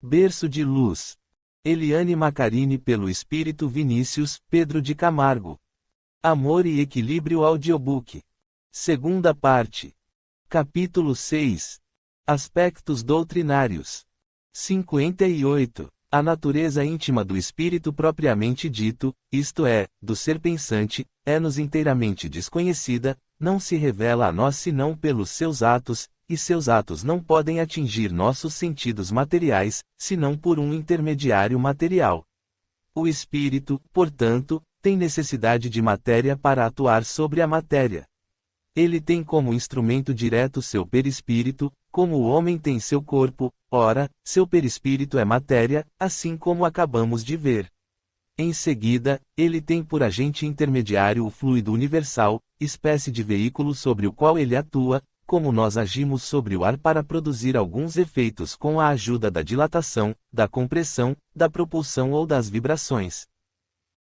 Berço de Luz. Eliane Macarini pelo Espírito Vinícius Pedro de Camargo. Amor e Equilíbrio Audiobook. Segunda parte. Capítulo 6. Aspectos doutrinários. 58. A natureza íntima do espírito propriamente dito, isto é, do ser pensante, é-nos inteiramente desconhecida, não se revela a nós senão pelos seus atos, e seus atos não podem atingir nossos sentidos materiais, senão por um intermediário material. O espírito, portanto, tem necessidade de matéria para atuar sobre a matéria. Ele tem como instrumento direto seu perispírito, como o homem tem seu corpo, ora, seu perispírito é matéria, assim como acabamos de ver. Em seguida, ele tem por agente intermediário o fluido universal, espécie de veículo sobre o qual ele atua, como nós agimos sobre o ar para produzir alguns efeitos com a ajuda da dilatação, da compressão, da propulsão ou das vibrações.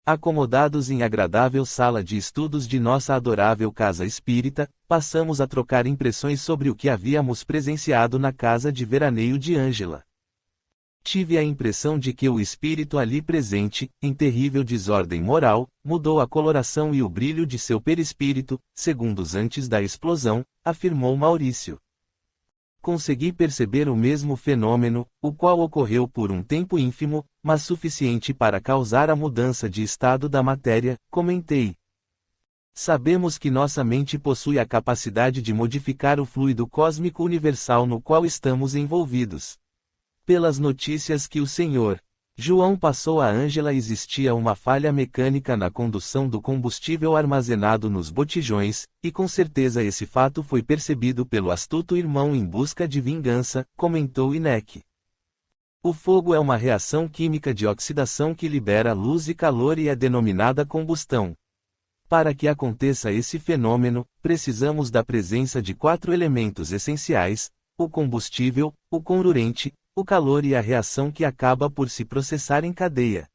Acomodados em agradável sala de estudos de nossa adorável casa espírita, passamos a trocar impressões sobre o que havíamos presenciado na casa de veraneio de Ângela. Tive a impressão de que o espírito ali presente, em terrível desordem moral, mudou a coloração e o brilho de seu perispírito, segundos antes da explosão, afirmou Maurício. Consegui perceber o mesmo fenômeno, o qual ocorreu por um tempo ínfimo, mas suficiente para causar a mudança de estado da matéria, comentei. Sabemos que nossa mente possui a capacidade de modificar o fluido cósmico universal no qual estamos envolvidos. Pelas notícias que o Sr. João passou a Ângela existia uma falha mecânica na condução do combustível armazenado nos botijões, e com certeza esse fato foi percebido pelo astuto irmão em busca de vingança, comentou Inek. O fogo é uma reação química de oxidação que libera luz e calor e é denominada combustão. Para que aconteça esse fenômeno, precisamos da presença de 4 elementos essenciais: o combustível, o comburente, o calor e a reação que acaba por se processar em cadeia.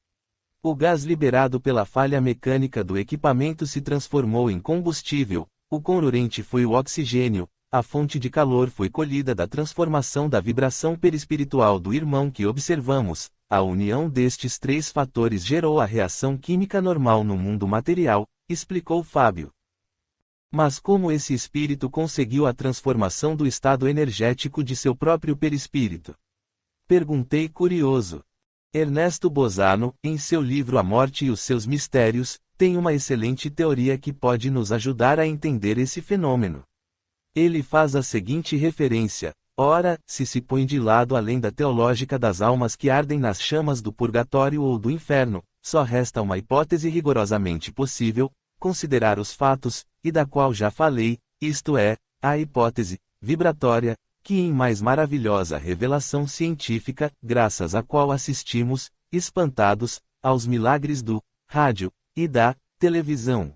O gás liberado pela falha mecânica do equipamento se transformou em combustível, o comburente foi o oxigênio, a fonte de calor foi colhida da transformação da vibração perispiritual do irmão que observamos. A união destes 3 fatores gerou a reação química normal no mundo material, explicou Fábio. Mas como esse espírito conseguiu a transformação do estado energético de seu próprio perispírito? Perguntei curioso. Ernesto Bozano, em seu livro A Morte e os seus Mistérios, tem uma excelente teoria que pode nos ajudar a entender esse fenômeno. Ele faz a seguinte referência: ora, se põe de lado a lenda teológica das almas que ardem nas chamas do purgatório ou do inferno, só resta uma hipótese rigorosamente possível, considerar os fatos, e da qual já falei, isto é, a hipótese vibratória, que em mais maravilhosa revelação científica, graças à qual assistimos, espantados, aos milagres do rádio e da televisão.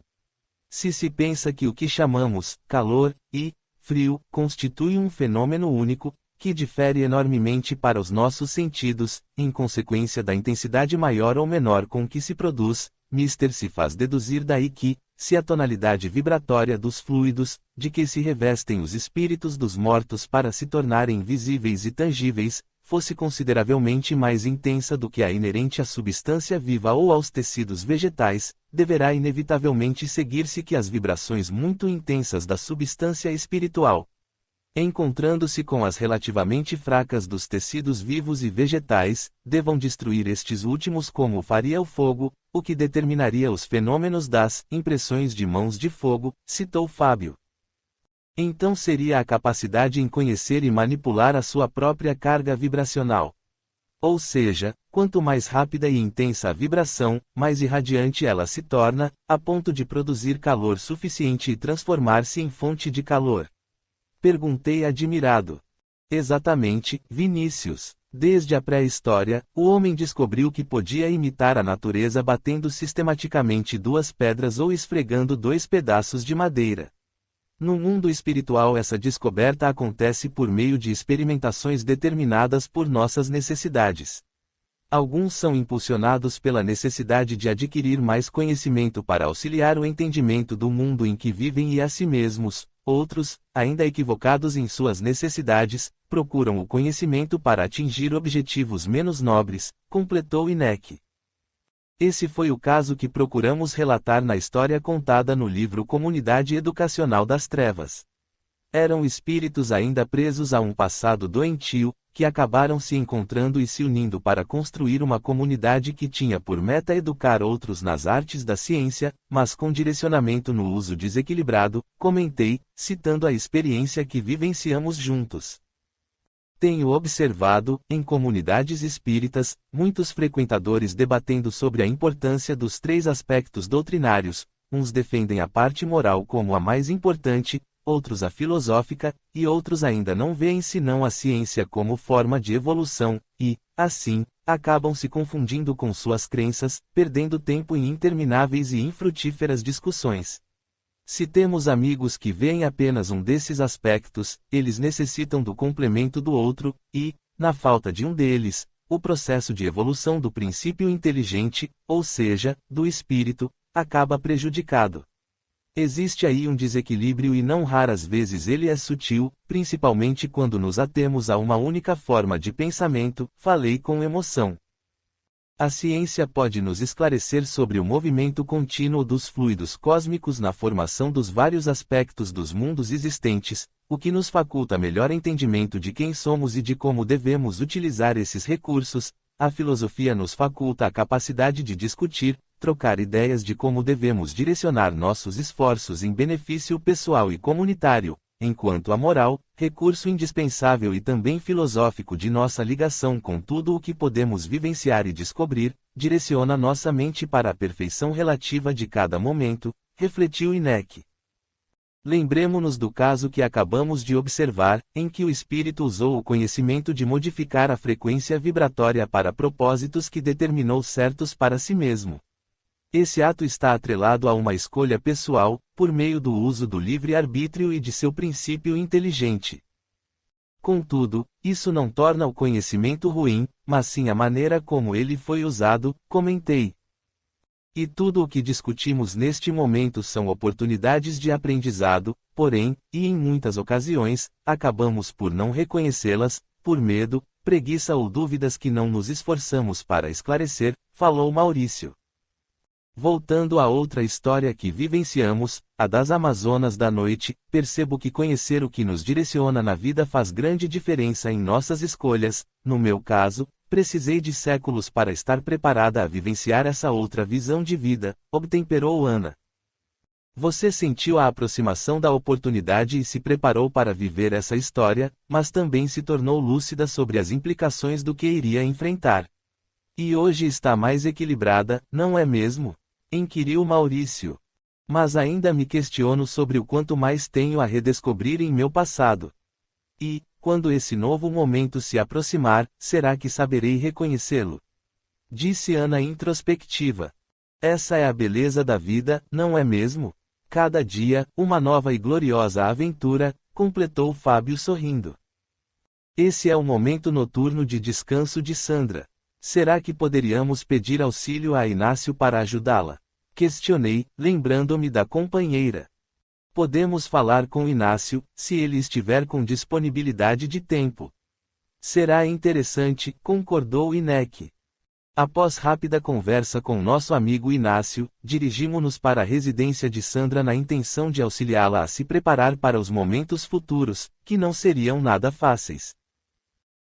Se pensa que o que chamamos calor e frio constitui um fenômeno único, que difere enormemente para os nossos sentidos, em consequência da intensidade maior ou menor com que se produz, Mister se faz deduzir daí que, se a tonalidade vibratória dos fluidos, de que se revestem os espíritos dos mortos para se tornarem visíveis e tangíveis, fosse consideravelmente mais intensa do que a inerente à substância viva ou aos tecidos vegetais, deverá inevitavelmente seguir-se que as vibrações muito intensas da substância espiritual, encontrando-se com as relativamente fracas dos tecidos vivos e vegetais, devam destruir estes últimos como faria o fogo, o que determinaria os fenômenos das impressões de mãos de fogo, citou Fábio. Então seria a capacidade em conhecer e manipular a sua própria carga vibracional. Ou seja, quanto mais rápida e intensa a vibração, mais irradiante ela se torna, a ponto de produzir calor suficiente e transformar-se em fonte de calor. Perguntei admirado. Exatamente, Vinícius. Desde a pré-história, o homem descobriu que podia imitar a natureza batendo sistematicamente 2 pedras ou esfregando 2 pedaços de madeira. No mundo espiritual essa descoberta acontece por meio de experimentações determinadas por nossas necessidades. Alguns são impulsionados pela necessidade de adquirir mais conhecimento para auxiliar o entendimento do mundo em que vivem e a si mesmos, Outros, ainda equivocados em suas necessidades, procuram o conhecimento para atingir objetivos menos nobres, completou Inek. Esse foi o caso que procuramos relatar na história contada no livro Comunidade Educacional das Trevas. Eram espíritos ainda presos a um passado doentio, que acabaram se encontrando e se unindo para construir uma comunidade que tinha por meta educar outros nas artes da ciência, mas com direcionamento no uso desequilibrado, comentei, citando a experiência que vivenciamos juntos. Tenho observado, em comunidades espíritas, muitos frequentadores debatendo sobre a importância dos 3 aspectos doutrinários. Uns defendem a parte moral como a mais importante, outros a filosófica, e outros ainda não veem senão a ciência como forma de evolução, e, assim, acabam se confundindo com suas crenças, perdendo tempo em intermináveis e infrutíferas discussões. Se temos amigos que veem apenas um desses aspectos, eles necessitam do complemento do outro, e, na falta de um deles, o processo de evolução do princípio inteligente, ou seja, do espírito, acaba prejudicado. Existe aí um desequilíbrio e não raras vezes ele é sutil, principalmente quando nos atemos a uma única forma de pensamento, falei com emoção. A ciência pode nos esclarecer sobre o movimento contínuo dos fluidos cósmicos na formação dos vários aspectos dos mundos existentes, o que nos faculta melhor entendimento de quem somos e de como devemos utilizar esses recursos. A filosofia nos faculta a capacidade de discutir, trocar ideias de como devemos direcionar nossos esforços em benefício pessoal e comunitário, enquanto a moral, recurso indispensável e também filosófico de nossa ligação com tudo o que podemos vivenciar e descobrir, direciona nossa mente para a perfeição relativa de cada momento, refletiu Inek. Lembremo-nos do caso que acabamos de observar, em que o espírito usou o conhecimento de modificar a frequência vibratória para propósitos que determinou certos para si mesmo. Esse ato está atrelado a uma escolha pessoal, por meio do uso do livre-arbítrio e de seu princípio inteligente. Contudo, isso não torna o conhecimento ruim, mas sim a maneira como ele foi usado, comentei. E tudo o que discutimos neste momento são oportunidades de aprendizado, porém, e em muitas ocasiões, acabamos por não reconhecê-las, por medo, preguiça ou dúvidas que não nos esforçamos para esclarecer, falou Maurício. Voltando a outra história que vivenciamos, a das Amazonas da noite, percebo que conhecer o que nos direciona na vida faz grande diferença em nossas escolhas. No meu caso, precisei de séculos para estar preparada a vivenciar essa outra visão de vida, obtemperou Ana. Você sentiu a aproximação da oportunidade e se preparou para viver essa história, mas também se tornou lúcida sobre as implicações do que iria enfrentar. E hoje está mais equilibrada, não é mesmo? Inquiriu Maurício. Mas ainda me questiono sobre o quanto mais tenho a redescobrir em meu passado. E, quando esse novo momento se aproximar, será que saberei reconhecê-lo? Disse Ana introspectiva. Essa é a beleza da vida, não é mesmo? Cada dia, uma nova e gloriosa aventura, completou Fábio sorrindo. Esse é o momento noturno de descanso de Sandra. Será que poderíamos pedir auxílio a Inácio para ajudá-la? Questionei, lembrando-me da companheira. Podemos falar com Inácio, se ele estiver com disponibilidade de tempo. Será interessante, concordou Inek. Após rápida conversa com nosso amigo Inácio, dirigimo-nos para a residência de Sandra na intenção de auxiliá-la a se preparar para os momentos futuros, que não seriam nada fáceis.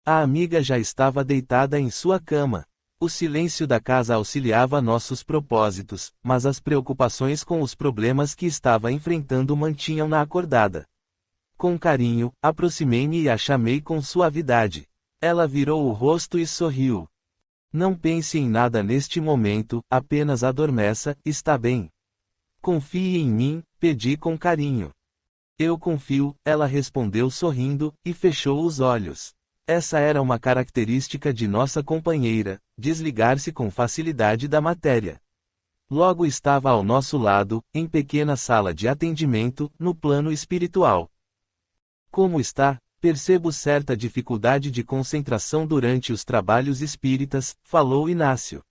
A amiga já estava deitada em sua cama. O silêncio da casa auxiliava nossos propósitos, mas as preocupações com os problemas que estava enfrentando mantinham-na acordada. Com carinho, aproximei-me e a chamei com suavidade. Ela virou o rosto e sorriu. Não pense em nada neste momento, apenas adormeça, está bem. Confie em mim, pedi com carinho. Eu confio, ela respondeu sorrindo, e fechou os olhos. Essa era uma característica de nossa companheira, desligar-se com facilidade da matéria. Logo estava ao nosso lado, em pequena sala de atendimento, no plano espiritual. Como está? Percebo certa dificuldade de concentração durante os trabalhos espíritas, falou Inácio.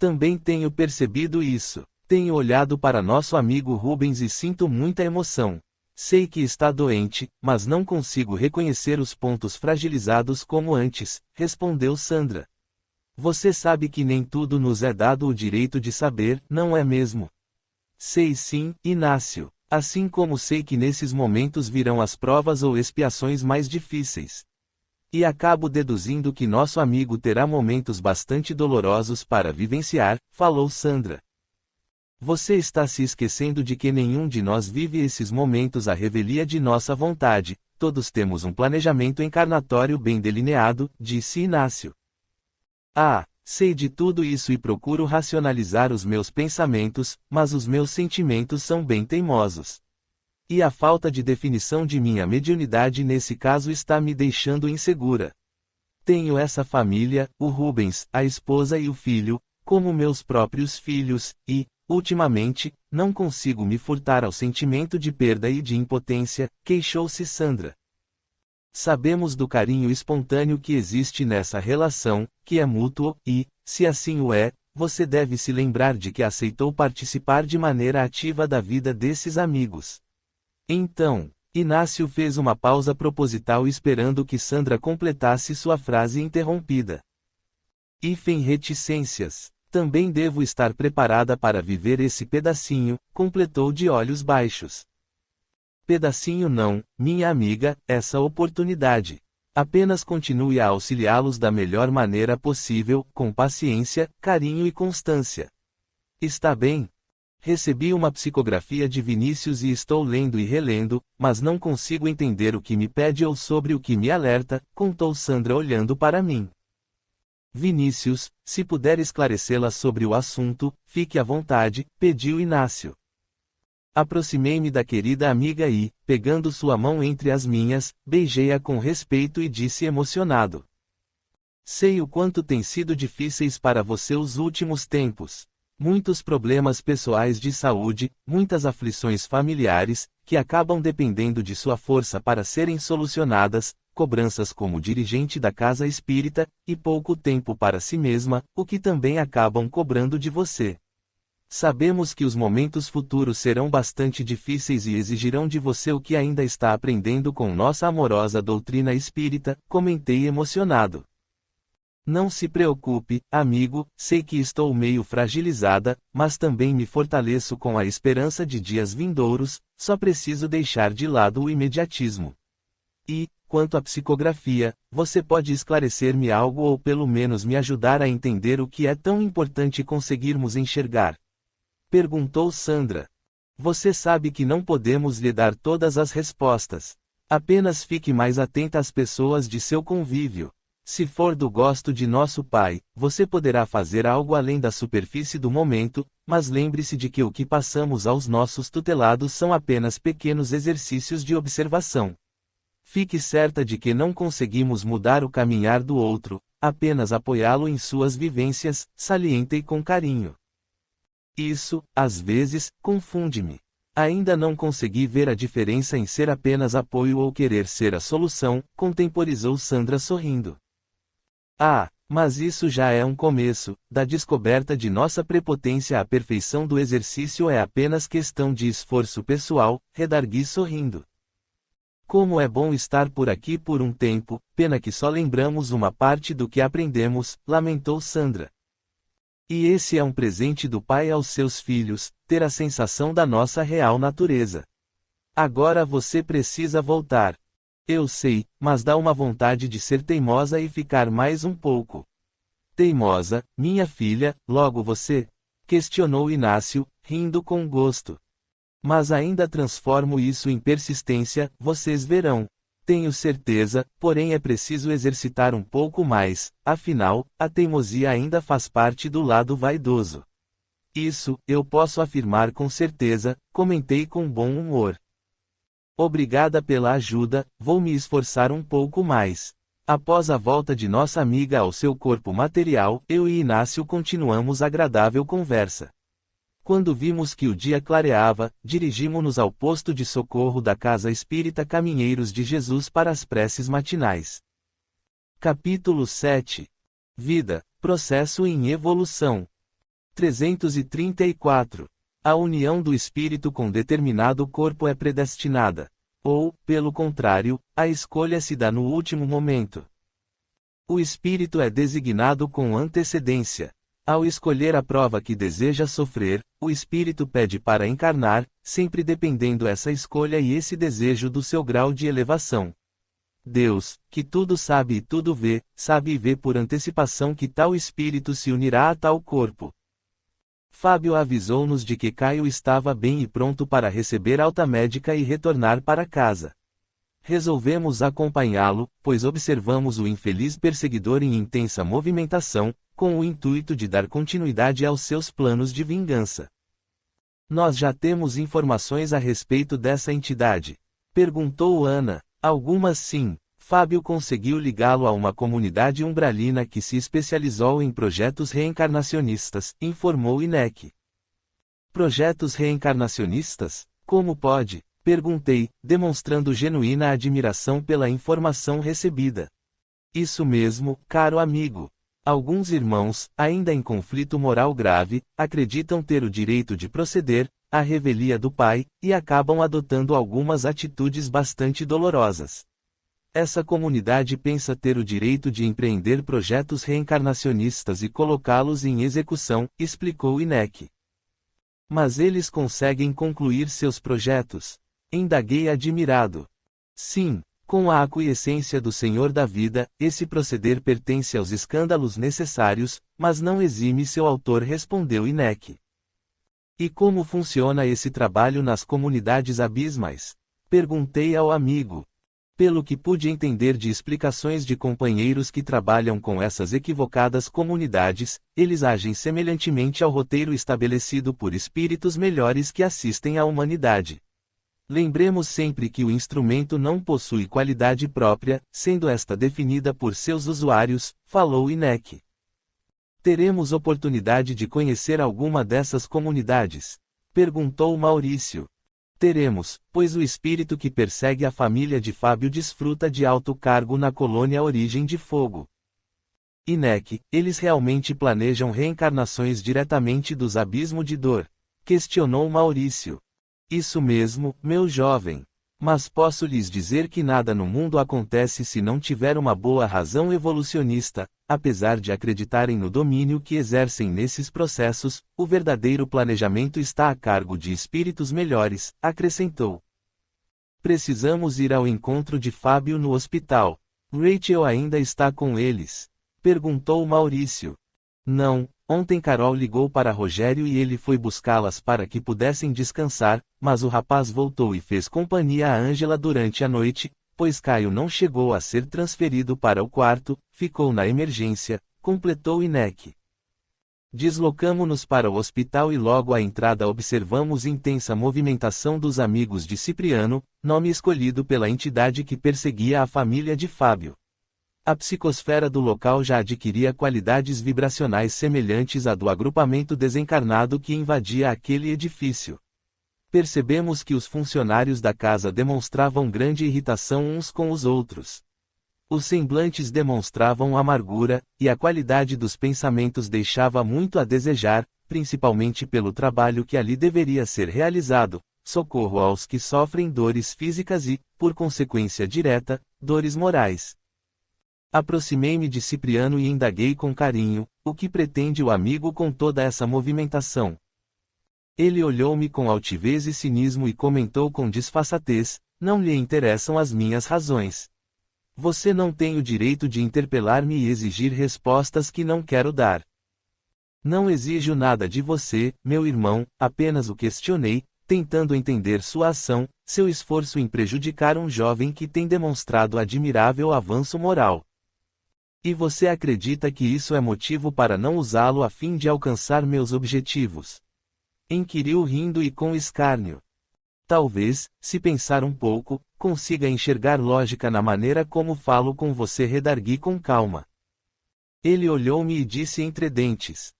Também tenho percebido isso. Tenho olhado para nosso amigo Rubens e sinto muita emoção. Sei que está doente, mas não consigo reconhecer os pontos fragilizados como antes, respondeu Sandra. Você sabe que nem tudo nos é dado o direito de saber, não é mesmo? Sei sim, Inácio. Assim como sei que nesses momentos virão as provas ou expiações mais difíceis. E acabo deduzindo que nosso amigo terá momentos bastante dolorosos para vivenciar, falou Sandra. Você está se esquecendo de que nenhum de nós vive esses momentos à revelia de nossa vontade, todos temos um planejamento encarnatório bem delineado, disse Inácio. Ah, sei de tudo isso e procuro racionalizar os meus pensamentos, mas os meus sentimentos são bem teimosos. E a falta de definição de minha mediunidade nesse caso está me deixando insegura. Tenho essa família, o Rubens, a esposa e o filho, como meus próprios filhos, e, ultimamente, não consigo me furtar ao sentimento de perda e de impotência, queixou-se Sandra. Sabemos do carinho espontâneo que existe nessa relação, que é mútuo, e, se assim o é, você deve se lembrar de que aceitou participar de maneira ativa da vida desses amigos. Então, Inácio fez uma pausa proposital esperando que Sandra completasse sua frase interrompida. Hífen reticências. Também devo estar preparada para viver esse pedacinho, completou de olhos baixos. Pedacinho não, minha amiga, essa oportunidade. Apenas continue a auxiliá-los da melhor maneira possível, com paciência, carinho e constância. Está bem? Recebi uma psicografia de Vinícius e estou lendo e relendo, mas não consigo entender o que me pede ou sobre o que me alerta, contou Sandra olhando para mim. Vinícius, se puder esclarecê-la sobre o assunto, fique à vontade, pediu Inácio. Aproximei-me da querida amiga e, pegando sua mão entre as minhas, beijei-a com respeito e disse emocionado. Sei o quanto têm sido difíceis para você os últimos tempos. Muitos problemas pessoais de saúde, muitas aflições familiares, que acabam dependendo de sua força para serem solucionadas, cobranças como dirigente da casa espírita, e pouco tempo para si mesma, o que também acabam cobrando de você. Sabemos que os momentos futuros serão bastante difíceis e exigirão de você o que ainda está aprendendo com nossa amorosa doutrina espírita, comentei emocionado. Não se preocupe, amigo, sei que estou meio fragilizada, mas também me fortaleço com a esperança de dias vindouros, só preciso deixar de lado o imediatismo. E, quanto à psicografia, você pode esclarecer-me algo ou pelo menos me ajudar a entender o que é tão importante conseguirmos enxergar? Perguntou Sandra. Você sabe que não podemos lhe dar todas as respostas. Apenas fique mais atenta às pessoas de seu convívio. Se for do gosto de nosso Pai, você poderá fazer algo além da superfície do momento, mas lembre-se de que o que passamos aos nossos tutelados são apenas pequenos exercícios de observação. Fique certa de que não conseguimos mudar o caminhar do outro, apenas apoiá-lo em suas vivências, salientei com carinho. Isso, às vezes, confunde-me. Ainda não consegui ver a diferença em ser apenas apoio ou querer ser a solução, contemporizou Sandra sorrindo. Ah, mas isso já é um começo, da descoberta de nossa prepotência à perfeição do exercício é apenas questão de esforço pessoal, redargui sorrindo. Como é bom estar por aqui por um tempo, pena que só lembramos uma parte do que aprendemos, lamentou Sandra. E esse é um presente do Pai aos seus filhos, ter a sensação da nossa real natureza. Agora você precisa voltar. Eu sei, mas dá uma vontade de ser teimosa e ficar mais um pouco. Teimosa, minha filha, logo você? Questionou Inácio, rindo com gosto. Mas ainda transformo isso em persistência, vocês verão. Tenho certeza, porém é preciso exercitar um pouco mais, afinal, a teimosia ainda faz parte do lado vaidoso. Isso, eu posso afirmar com certeza, comentei com bom humor. Obrigada pela ajuda, vou me esforçar um pouco mais. Após a volta de nossa amiga ao seu corpo material, eu e Inácio continuamos agradável conversa. Quando vimos que o dia clareava, dirigimos-nos ao posto de socorro da Casa Espírita Caminheiros de Jesus para as preces matinais. Capítulo 7. Vida, processo em evolução. 334. A união do espírito com determinado corpo é predestinada. Ou, pelo contrário, a escolha se dá no último momento. O espírito é designado com antecedência. Ao escolher a prova que deseja sofrer, o espírito pede para encarnar, sempre dependendo essa escolha e esse desejo do seu grau de elevação. Deus, que tudo sabe e tudo vê, sabe e vê por antecipação que tal espírito se unirá a tal corpo. Fábio avisou-nos de que Caio estava bem e pronto para receber alta médica e retornar para casa. Resolvemos acompanhá-lo, pois observamos o infeliz perseguidor em intensa movimentação, com o intuito de dar continuidade aos seus planos de vingança. Nós já temos informações a respeito dessa entidade? Perguntou Ana. Algumas sim. Fábio conseguiu ligá-lo a uma comunidade umbralina que se especializou em projetos reencarnacionistas, informou INEC. Projetos reencarnacionistas? Como pode? Perguntei, demonstrando genuína admiração pela informação recebida. Isso mesmo, caro amigo. Alguns irmãos, ainda em conflito moral grave, acreditam ter o direito de proceder à revelia do Pai, e acabam adotando algumas atitudes bastante dolorosas. Essa comunidade pensa ter o direito de empreender projetos reencarnacionistas e colocá-los em execução, explicou INEC. Mas eles conseguem concluir seus projetos? Indaguei admirado. Sim, com a aquiescência do Senhor da Vida, esse proceder pertence aos escândalos necessários, mas não exime seu autor, respondeu INEC. E como funciona esse trabalho nas comunidades abismais? Perguntei ao amigo. Pelo que pude entender de explicações de companheiros que trabalham com essas equivocadas comunidades, eles agem semelhantemente ao roteiro estabelecido por espíritos melhores que assistem à humanidade. Lembremos sempre que o instrumento não possui qualidade própria, sendo esta definida por seus usuários, falou INEC. Teremos oportunidade de conhecer alguma dessas comunidades? Perguntou Maurício. Teremos, pois o espírito que persegue a família de Fábio desfruta de alto cargo na colônia Origem de Fogo. INEC, eles realmente planejam reencarnações diretamente dos abismos de dor? Questionou Maurício. Isso mesmo, meu jovem. Mas posso lhes dizer que nada no mundo acontece se não tiver uma boa razão evolucionista, apesar de acreditarem no domínio que exercem nesses processos, o verdadeiro planejamento está a cargo de espíritos melhores, acrescentou. Precisamos ir ao encontro de Fábio no hospital. Rachel ainda está com eles? Perguntou Maurício. Não. Ontem Carol ligou para Rogério e ele foi buscá-las para que pudessem descansar, mas o rapaz voltou e fez companhia a Ângela durante a noite, pois Caio não chegou a ser transferido para o quarto, ficou na emergência, completou INEC. Deslocamo-nos para o hospital e logo à entrada observamos intensa movimentação dos amigos de Cipriano, nome escolhido pela entidade que perseguia a família de Fábio. A psicosfera do local já adquiria qualidades vibracionais semelhantes à do agrupamento desencarnado que invadia aquele edifício. Percebemos que os funcionários da casa demonstravam grande irritação uns com os outros. Os semblantes demonstravam amargura, e a qualidade dos pensamentos deixava muito a desejar, principalmente pelo trabalho que ali deveria ser realizado, socorro aos que sofrem dores físicas e, por consequência direta, dores morais. Aproximei-me de Cipriano e indaguei com carinho, o que pretende o amigo com toda essa movimentação? Ele olhou-me com altivez e cinismo e comentou com disfarçatez, não lhe interessam as minhas razões. Você não tem o direito de interpelar-me e exigir respostas que não quero dar. Não exijo nada de você, meu irmão, apenas o questionei, tentando entender sua ação, seu esforço em prejudicar um jovem que tem demonstrado admirável avanço moral. E você acredita que isso é motivo para não usá-lo a fim de alcançar meus objetivos? Inquiriu rindo e com escárnio. Talvez, se pensar um pouco, consiga enxergar lógica na maneira como falo com você, redargui com calma. Ele olhou-me e disse entre dentes.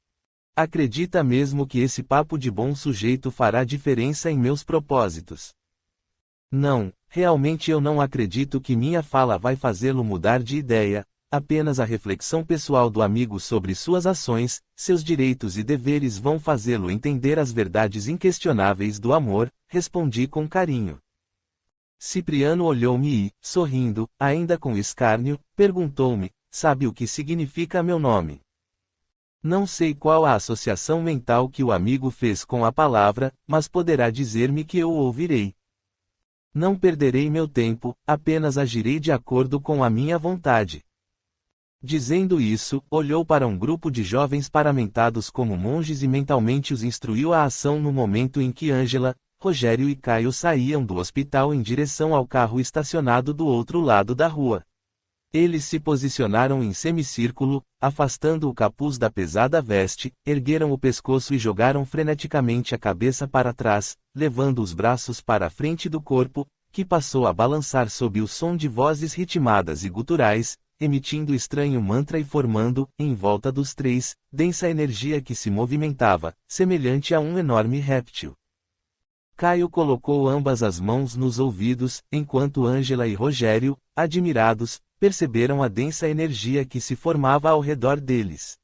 Acredita mesmo que esse papo de bom sujeito fará diferença em meus propósitos? Não, realmente eu não acredito que minha fala vai fazê-lo mudar de ideia. apenas a reflexão pessoal do amigo sobre suas ações, seus direitos e deveres vão fazê-lo entender as verdades inquestionáveis do amor, respondi com carinho. Cipriano olhou-me e, sorrindo, ainda com escárnio, perguntou-me: sabe o que significa meu nome? Não sei qual a associação mental que o amigo fez com a palavra, mas poderá dizer-me que eu o ouvirei. Não perderei meu tempo, apenas agirei de acordo com a minha vontade. Dizendo isso, olhou para um grupo de jovens paramentados como monges e mentalmente os instruiu à ação no momento em que Ângela, Rogério e Caio saíam do hospital em direção ao carro estacionado do outro lado da rua. Eles se posicionaram em semicírculo, afastando o capuz da pesada veste, ergueram o pescoço e jogaram freneticamente a cabeça para trás, levando os braços para a frente do corpo, que passou a balançar sob o som de vozes ritmadas e guturais, emitindo estranho mantra e formando, em volta dos três, densa energia que se movimentava, semelhante a um enorme réptil. Caio colocou ambas as mãos nos ouvidos, enquanto Ângela e Rogério, admirados, perceberam a densa energia que se formava ao redor deles.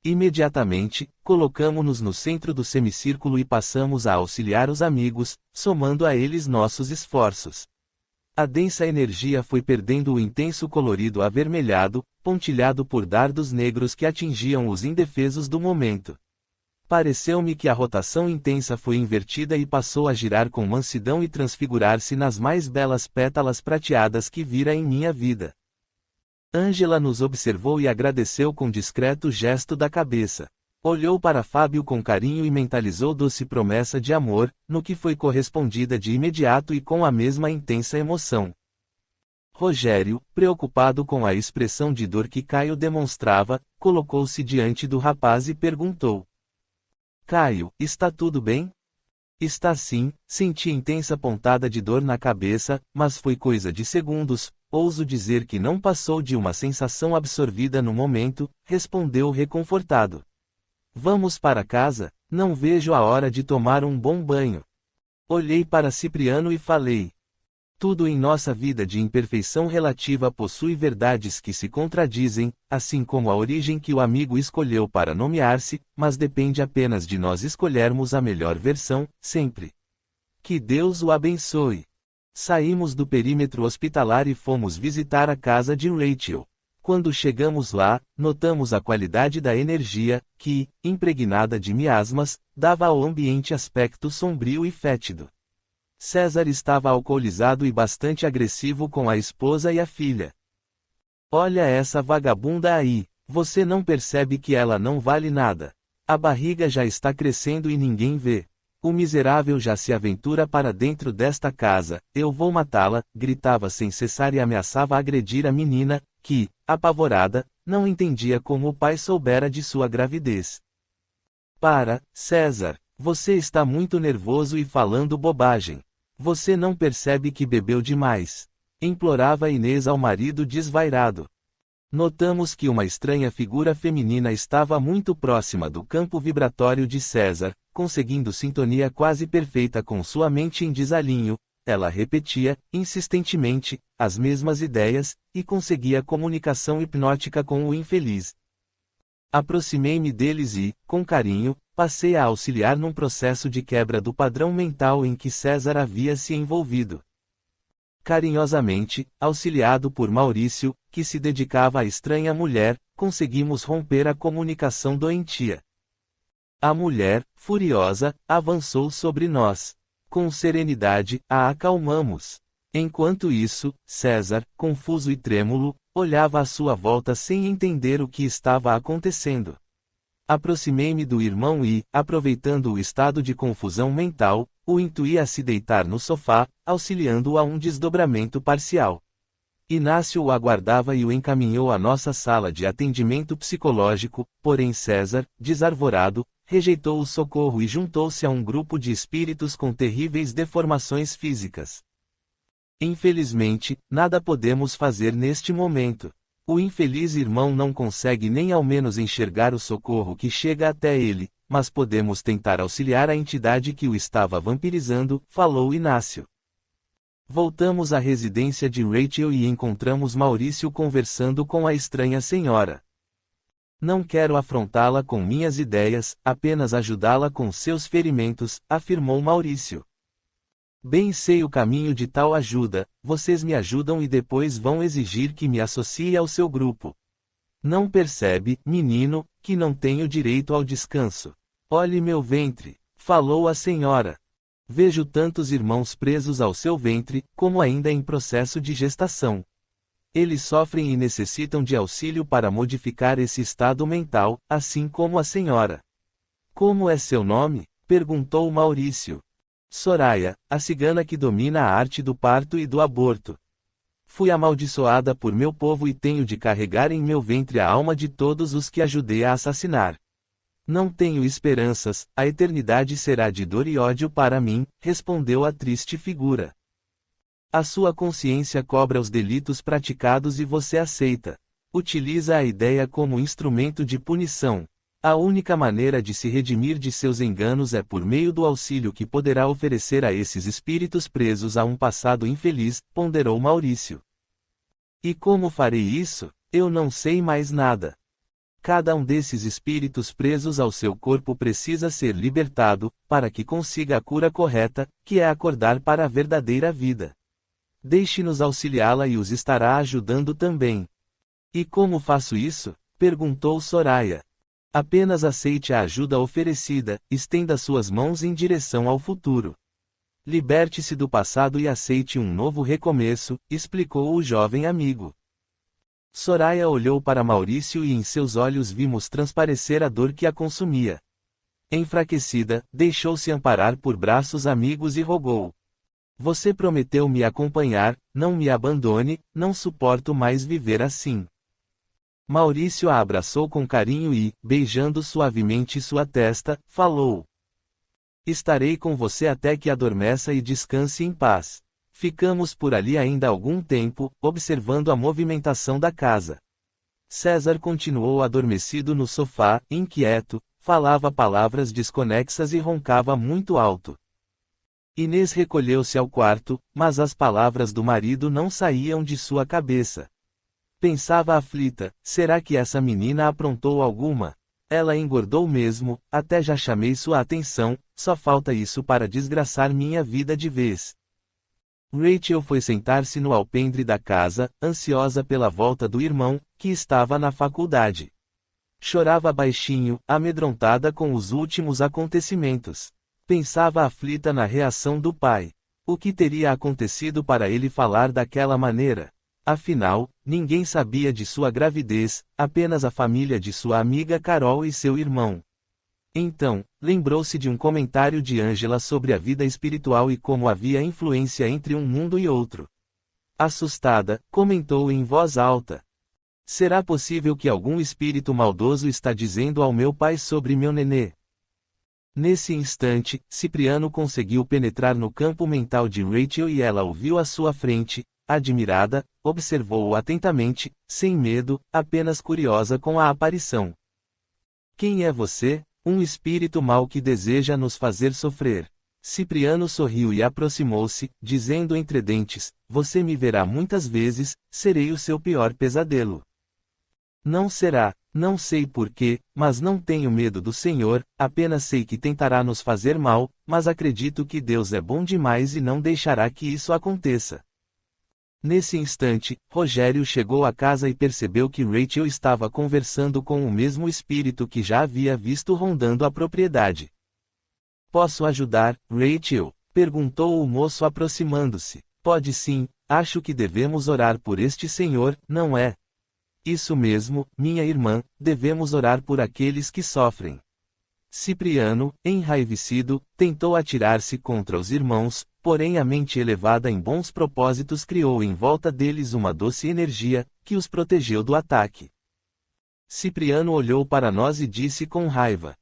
Imediatamente, colocamo-nos no centro do semicírculo e passamos a auxiliar os amigos, somando a eles nossos esforços. A densa energia foi perdendo o intenso colorido avermelhado, pontilhado por dardos negros que atingiam os indefesos do momento. Pareceu-me que a rotação intensa foi invertida e passou a girar com mansidão e transfigurar-se nas mais belas pétalas prateadas que vira em minha vida. Ângela nos observou e agradeceu com discreto gesto da cabeça. Olhou para Fábio com carinho e mentalizou doce promessa de amor, no que foi correspondida de imediato e com a mesma intensa emoção. Rogério, preocupado com a expressão de dor que Caio demonstrava, colocou-se diante do rapaz e perguntou: Caio, está tudo bem? Está sim, senti intensa pontada de dor na cabeça, mas foi coisa de segundos, ouso dizer que não passou de uma sensação absorvida no momento, respondeu reconfortado. Vamos para casa? Não vejo a hora de tomar um bom banho. Olhei para Cipriano e falei: tudo em nossa vida de imperfeição relativa possui verdades que se contradizem, assim como a origem que o amigo escolheu para nomear-se, mas depende apenas de nós escolhermos a melhor versão, sempre. Que Deus o abençoe. Saímos do perímetro hospitalar e fomos visitar a casa de Rachel. Quando chegamos lá, notamos a qualidade da energia, que, impregnada de miasmas, dava ao ambiente aspecto sombrio e fétido. César estava alcoolizado e bastante agressivo com a esposa e a filha. Olha essa vagabunda aí, você não percebe que ela não vale nada. A barriga já está crescendo e ninguém vê. O miserável já se aventura para dentro desta casa, eu vou matá-la, gritava sem cessar e ameaçava agredir a menina, que, apavorada, não entendia como o pai soubera de sua gravidez. Para, César, você está muito nervoso e falando bobagem. Você não percebe que bebeu demais? Implorava Inês ao marido desvairado. Notamos que uma estranha figura feminina estava muito próxima do campo vibratório de César, conseguindo sintonia quase perfeita com sua mente em desalinho. Ela repetia, insistentemente, as mesmas ideias, e conseguia comunicação hipnótica com o infeliz. Aproximei-me deles e, com carinho, passei a auxiliar num processo de quebra do padrão mental em que César havia se envolvido. Carinhosamente, auxiliado por Maurício, que se dedicava à estranha mulher, conseguimos romper a comunicação doentia. A mulher, furiosa, avançou sobre nós. Com serenidade, a acalmamos. Enquanto isso, César, confuso e trêmulo, olhava à sua volta sem entender o que estava acontecendo. Aproximei-me do irmão e, aproveitando o estado de confusão mental, o intuí a se deitar no sofá, auxiliando-o a um desdobramento parcial. Inácio o aguardava e o encaminhou à nossa sala de atendimento psicológico, porém César, desarvorado, rejeitou o socorro e juntou-se a um grupo de espíritos com terríveis deformações físicas. Infelizmente, nada podemos fazer neste momento. O infeliz irmão não consegue nem ao menos enxergar o socorro que chega até ele, mas podemos tentar auxiliar a entidade que o estava vampirizando, falou Inácio. Voltamos à residência de Rachel e encontramos Maurício conversando com a estranha senhora. Não quero afrontá-la com minhas ideias, apenas ajudá-la com seus ferimentos, afirmou Maurício. Bem sei o caminho de tal ajuda, vocês me ajudam e depois vão exigir que me associe ao seu grupo. Não percebe, menino, que não tenho direito ao descanso. Olhe meu ventre, falou a senhora. Vejo tantos irmãos presos ao seu ventre, como ainda em processo de gestação. Eles sofrem e necessitam de auxílio para modificar esse estado mental, assim como a senhora. Como é seu nome? Perguntou Maurício. Soraya, a cigana que domina a arte do parto e do aborto. Fui amaldiçoada por meu povo e tenho de carregar em meu ventre a alma de todos os que ajudei a assassinar. Não tenho esperanças, a eternidade será de dor e ódio para mim, respondeu a triste figura. A sua consciência cobra os delitos praticados e você aceita. Utiliza a ideia como instrumento de punição. A única maneira de se redimir de seus enganos é por meio do auxílio que poderá oferecer a esses espíritos presos a um passado infeliz, ponderou Maurício. E como farei isso? Eu não sei mais nada. Cada um desses espíritos presos ao seu corpo precisa ser libertado, para que consiga a cura correta, que é acordar para a verdadeira vida. Deixe-nos auxiliá-la e os estará ajudando também. E como faço isso? Perguntou Soraya. Apenas aceite a ajuda oferecida, estenda suas mãos em direção ao futuro. Liberte-se do passado e aceite um novo recomeço, explicou o jovem amigo. Soraya olhou para Maurício e em seus olhos vimos transparecer a dor que a consumia. Enfraquecida, deixou-se amparar por braços amigos e rogou. Você prometeu me acompanhar, não me abandone, não suporto mais viver assim. Maurício a abraçou com carinho e, beijando suavemente sua testa, falou. Estarei com você até que adormeça e descanse em paz. Ficamos por ali ainda algum tempo, observando a movimentação da casa. César continuou adormecido no sofá, inquieto, falava palavras desconexas e roncava muito alto. Inês recolheu-se ao quarto, mas as palavras do marido não saíam de sua cabeça. Pensava aflita, será que essa menina aprontou alguma? Ela engordou mesmo, até já chamei sua atenção, só falta isso para desgraçar minha vida de vez. Rachel foi sentar-se no alpendre da casa, ansiosa pela volta do irmão, que estava na faculdade. Chorava baixinho, amedrontada com os últimos acontecimentos. Pensava aflita na reação do pai. O que teria acontecido para ele falar daquela maneira? Afinal, ninguém sabia de sua gravidez, apenas a família de sua amiga Carol e seu irmão. Então, lembrou-se de um comentário de Angela sobre a vida espiritual e como havia influência entre um mundo e outro. Assustada, comentou em voz alta. Será possível que algum espírito maldoso está dizendo ao meu pai sobre meu nenê? Nesse instante, Cipriano conseguiu penetrar no campo mental de Rachel e ela o viu à sua frente. Admirada, observou-o atentamente, sem medo, apenas curiosa com a aparição. Quem é você? Um espírito mau que deseja nos fazer sofrer. Cipriano sorriu e aproximou-se, dizendo entre dentes, você me verá muitas vezes, serei o seu pior pesadelo. Não será, não sei porquê, mas não tenho medo do Senhor, apenas sei que tentará nos fazer mal, mas acredito que Deus é bom demais e não deixará que isso aconteça. Nesse instante, Rogério chegou à casa e percebeu que Rachel estava conversando com o mesmo espírito que já havia visto rondando a propriedade. Posso ajudar, Rachel? Perguntou o moço aproximando-se. Pode sim, acho que devemos orar por este senhor, não é? Isso mesmo, minha irmã, devemos orar por aqueles que sofrem. Cipriano, enraivecido, tentou atirar-se contra os irmãos, porém a mente elevada em bons propósitos criou em volta deles uma doce energia, que os protegeu do ataque. Cipriano olhou para nós e disse com raiva.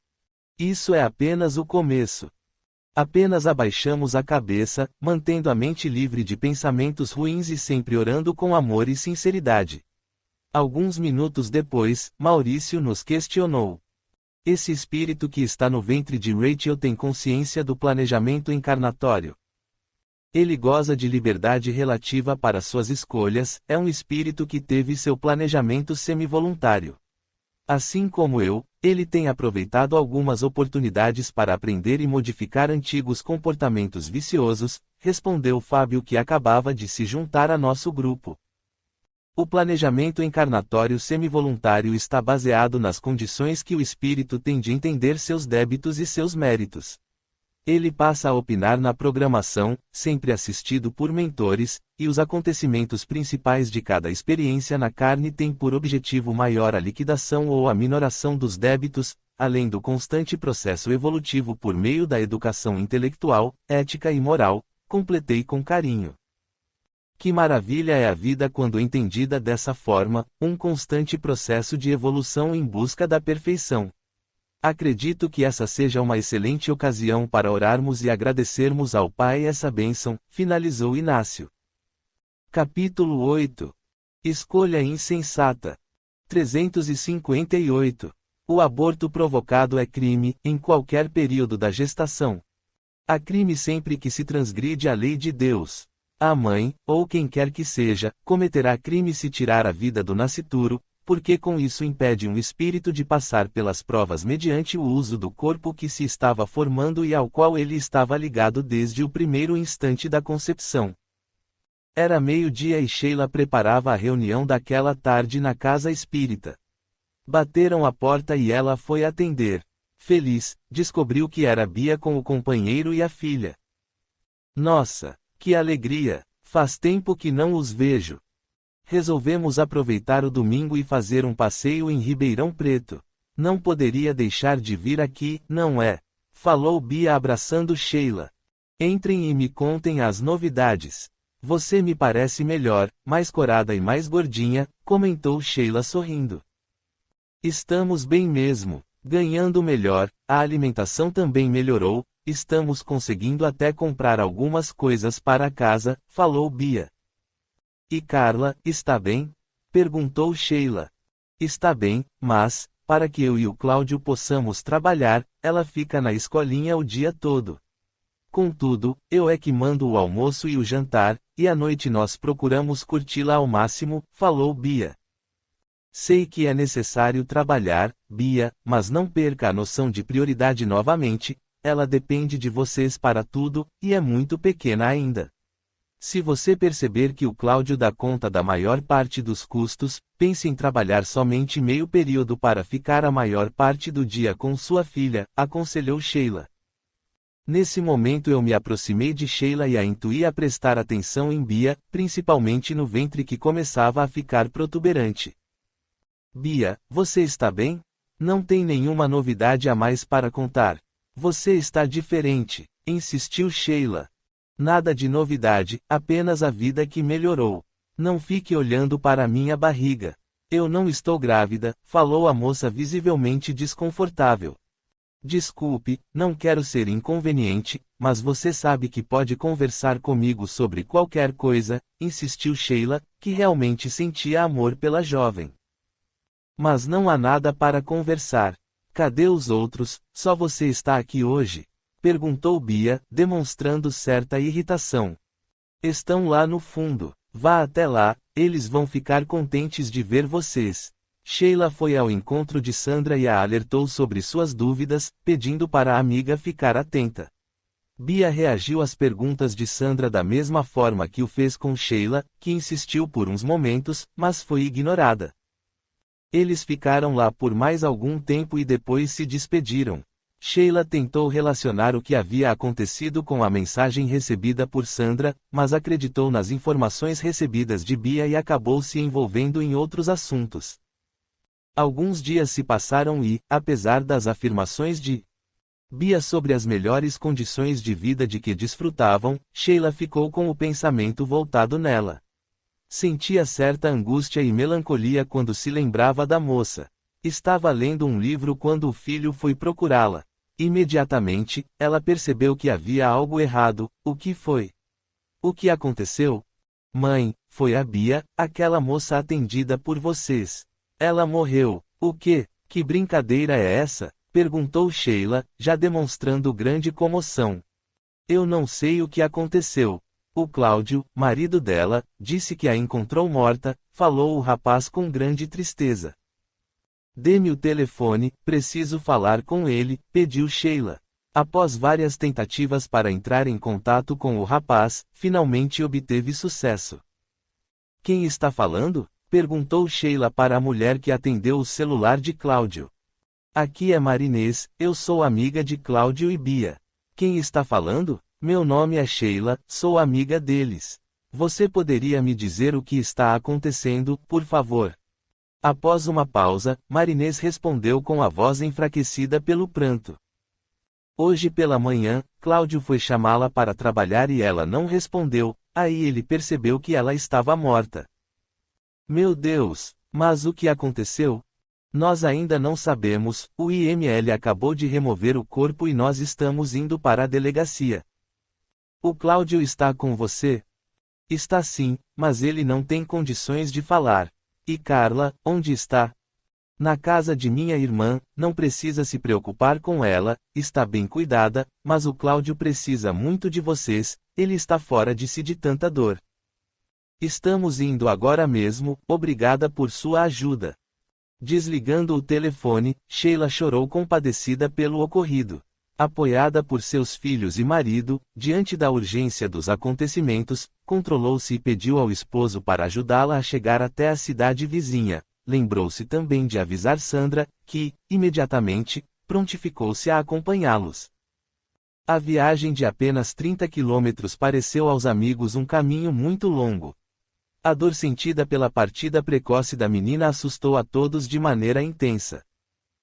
Isso é apenas o começo. Apenas abaixamos a cabeça, mantendo a mente livre de pensamentos ruins e sempre orando com amor e sinceridade. Alguns minutos depois, Maurício nos questionou. Esse espírito que está no ventre de Rachel tem consciência do planejamento encarnatório. Ele goza de liberdade relativa para suas escolhas, é um espírito que teve seu planejamento semi-voluntário. Assim como eu, ele tem aproveitado algumas oportunidades para aprender e modificar antigos comportamentos viciosos, respondeu Fábio, que acabava de se juntar a nosso grupo. O planejamento encarnatório semi-voluntário está baseado nas condições que o espírito tem de entender seus débitos e seus méritos. Ele passa a opinar na programação, sempre assistido por mentores, e os acontecimentos principais de cada experiência na carne têm por objetivo maior a liquidação ou a minoração dos débitos, além do constante processo evolutivo por meio da educação intelectual, ética e moral, completei com carinho. Que maravilha é a vida quando entendida dessa forma, um constante processo de evolução em busca da perfeição. Acredito que essa seja uma excelente ocasião para orarmos e agradecermos ao Pai essa bênção, finalizou Inácio. Capítulo 8. Escolha insensata. 358. O aborto provocado é crime, em qualquer período da gestação. Há crime sempre que se transgride a lei de Deus. A mãe, ou quem quer que seja, cometerá crime se tirar a vida do nascituro, porque com isso impede um espírito de passar pelas provas mediante o uso do corpo que se estava formando e ao qual ele estava ligado desde o primeiro instante da concepção. Era meio-dia e Sheila preparava a reunião daquela tarde na casa espírita. Bateram à porta e ela foi atender. Feliz, descobriu que era Bia com o companheiro e a filha. Nossa, que alegria! Faz tempo que não os vejo. Resolvemos aproveitar o domingo e fazer um passeio em Ribeirão Preto. Não poderia deixar de vir aqui, não é? Falou Bia abraçando Sheila. Entrem e me contem as novidades. Você me parece melhor, mais corada e mais gordinha, comentou Sheila sorrindo. Estamos bem mesmo, ganhando melhor, a alimentação também melhorou, estamos conseguindo até comprar algumas coisas para casa, falou Bia. E Carla, está bem? Perguntou Sheila. Está bem, mas, para que eu e o Cláudio possamos trabalhar, ela fica na escolinha o dia todo. Contudo, eu é que mando o almoço e o jantar, e à noite nós procuramos curti-la ao máximo, falou Bia. Sei que é necessário trabalhar, Bia, mas não perca a noção de prioridade novamente, ela depende de vocês para tudo, e é muito pequena ainda. Se você perceber que o Cláudio dá conta da maior parte dos custos, pense em trabalhar somente meio período para ficar a maior parte do dia com sua filha, aconselhou Sheila. Nesse momento eu me aproximei de Sheila e a intuí a prestar atenção em Bia, principalmente no ventre que começava a ficar protuberante. Bia, você está bem? Não tem nenhuma novidade a mais para contar. Você está diferente, insistiu Sheila. Nada de novidade, apenas a vida que melhorou. Não fique olhando para minha barriga. Eu não estou grávida, falou a moça visivelmente desconfortável. Desculpe, não quero ser inconveniente, mas você sabe que pode conversar comigo sobre qualquer coisa, insistiu Sheila, que realmente sentia amor pela jovem. Mas não há nada para conversar. Cadê os outros? Só você está aqui hoje? Perguntou Bia, demonstrando certa irritação. Estão lá no fundo. Vá até lá, eles vão ficar contentes de ver vocês. Sheila foi ao encontro de Sandra e a alertou sobre suas dúvidas, pedindo para a amiga ficar atenta. Bia reagiu às perguntas de Sandra da mesma forma que o fez com Sheila, que insistiu por uns momentos, mas foi ignorada. Eles ficaram lá por mais algum tempo e depois se despediram. Sheila tentou relacionar o que havia acontecido com a mensagem recebida por Sandra, mas acreditou nas informações recebidas de Bia e acabou se envolvendo em outros assuntos. Alguns dias se passaram e, apesar das afirmações de Bia sobre as melhores condições de vida de que desfrutavam, Sheila ficou com o pensamento voltado nela. Sentia certa angústia e melancolia quando se lembrava da moça. Estava lendo um livro quando o filho foi procurá-la. Imediatamente, ela percebeu que havia algo errado. O que foi? O que aconteceu? Mãe, foi a Bia, aquela moça atendida por vocês. Ela morreu. O quê? Que brincadeira é essa? Perguntou Sheila, já demonstrando grande comoção. Eu não sei o que aconteceu. O Cláudio, marido dela, disse que a encontrou morta, falou o rapaz com grande tristeza. Dê-me o telefone, preciso falar com ele, pediu Sheila. Após várias tentativas para entrar em contato com o rapaz, finalmente obteve sucesso. Quem está falando? Perguntou Sheila para a mulher que atendeu o celular de Cláudio. Aqui é Marinês, eu sou amiga de Cláudio e Bia. Quem está falando? Meu nome é Sheila, sou amiga deles. Você poderia me dizer o que está acontecendo, por favor? Após uma pausa, Marinês respondeu com a voz enfraquecida pelo pranto. Hoje pela manhã, Cláudio foi chamá-la para trabalhar e ela não respondeu, aí ele percebeu que ela estava morta. Meu Deus, mas o que aconteceu? Nós ainda não sabemos, o IML acabou de remover o corpo e nós estamos indo para a delegacia. O Cláudio está com você? Está sim, mas ele não tem condições de falar. E Carla, onde está? Na casa de minha irmã, não precisa se preocupar com ela, está bem cuidada, mas o Cláudio precisa muito de vocês, ele está fora de si de tanta dor. Estamos indo agora mesmo, obrigada por sua ajuda. Desligando o telefone, Sheila chorou compadecida pelo ocorrido. Apoiada por seus filhos e marido, diante da urgência dos acontecimentos, controlou-se e pediu ao esposo para ajudá-la a chegar até a cidade vizinha. Lembrou-se também de avisar Sandra, que, imediatamente, prontificou-se a acompanhá-los. A viagem de apenas 30 quilômetros pareceu aos amigos um caminho muito longo. A dor sentida pela partida precoce da menina assustou a todos de maneira intensa.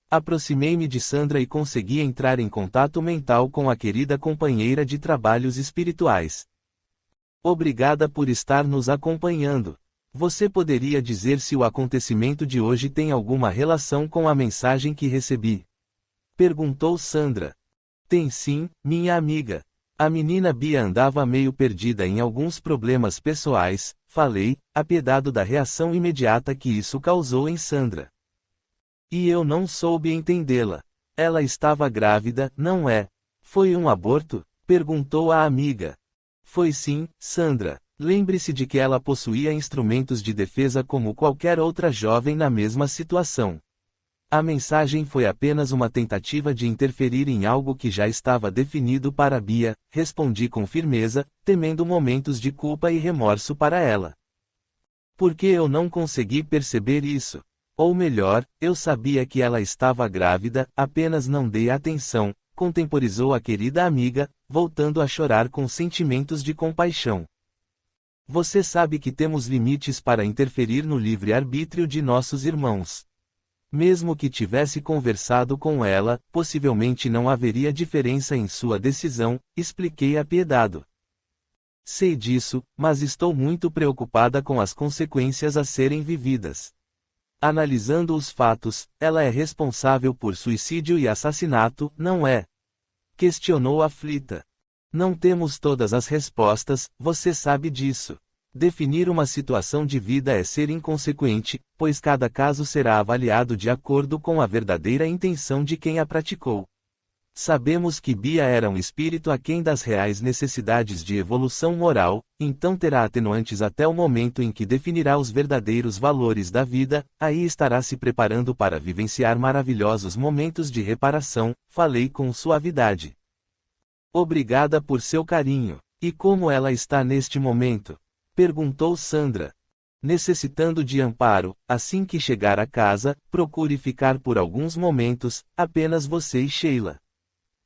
Aproximei-me de Sandra e consegui entrar em contato mental com a querida companheira de trabalhos espirituais. Obrigada por estar nos acompanhando. Você poderia dizer se o acontecimento de hoje tem alguma relação com a mensagem que recebi? Perguntou Sandra. Tem sim, minha amiga. A menina Bia andava meio perdida em alguns problemas pessoais, falei, apiedado da reação imediata que isso causou em Sandra. E eu não soube entendê-la. Ela estava grávida, não é? Foi um aborto? Perguntou a amiga. Foi sim, Sandra. Lembre-se de que ela possuía instrumentos de defesa como qualquer outra jovem na mesma situação. A mensagem foi apenas uma tentativa de interferir em algo que já estava definido para Bia, respondi com firmeza, temendo momentos de culpa e remorso para ela. Por que eu não consegui perceber isso? Ou melhor, eu sabia que ela estava grávida, apenas não dei atenção, contemporizou a querida amiga, voltando a chorar com sentimentos de compaixão. Você sabe que temos limites para interferir no livre-arbítrio de nossos irmãos. Mesmo que tivesse conversado com ela, possivelmente não haveria diferença em sua decisão, expliquei apiedado. Sei disso, mas estou muito preocupada com as consequências a serem vividas. Analisando os fatos, ela é responsável por suicídio e assassinato, não é? Questionou aflita. Não temos todas as respostas, você sabe disso. Definir uma situação de vida é ser inconsequente, pois cada caso será avaliado de acordo com a verdadeira intenção de quem a praticou. Sabemos que Bia era um espírito aquém das reais necessidades de evolução moral, então terá atenuantes até o momento em que definirá os verdadeiros valores da vida, aí estará se preparando para vivenciar maravilhosos momentos de reparação, falei com suavidade. Obrigada por seu carinho. E como ela está neste momento? Perguntou Sandra. Necessitando de amparo, assim que chegar a casa, procure ficar por alguns momentos, apenas você e Sheila.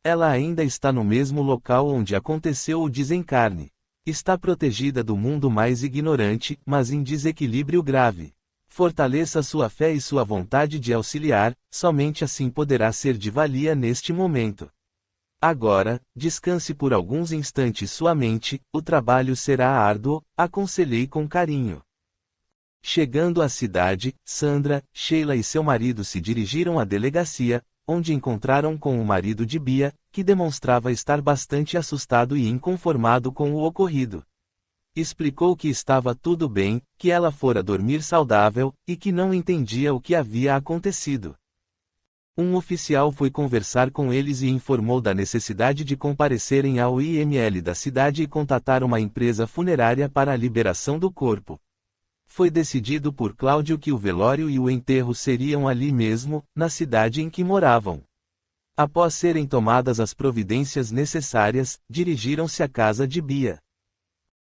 Ela ainda está no mesmo local onde aconteceu o desencarne. Está protegida do mundo mais ignorante, mas em desequilíbrio grave. Fortaleça sua fé e sua vontade de auxiliar, somente assim poderá ser de valia neste momento. Agora, descanse por alguns instantes sua mente, o trabalho será árduo, aconselhei com carinho. Chegando à cidade, Sandra, Sheila e seu marido se dirigiram à delegacia, onde encontraram com o marido de Bia, que demonstrava estar bastante assustado e inconformado com o ocorrido. Explicou que estava tudo bem, que ela fora dormir saudável, e que não entendia o que havia acontecido. Um oficial foi conversar com eles e informou da necessidade de comparecerem ao IML da cidade e contatar uma empresa funerária para a liberação do corpo. Foi decidido por Cláudio que o velório e o enterro seriam ali mesmo, na cidade em que moravam. Após serem tomadas as providências necessárias, dirigiram-se à casa de Bia.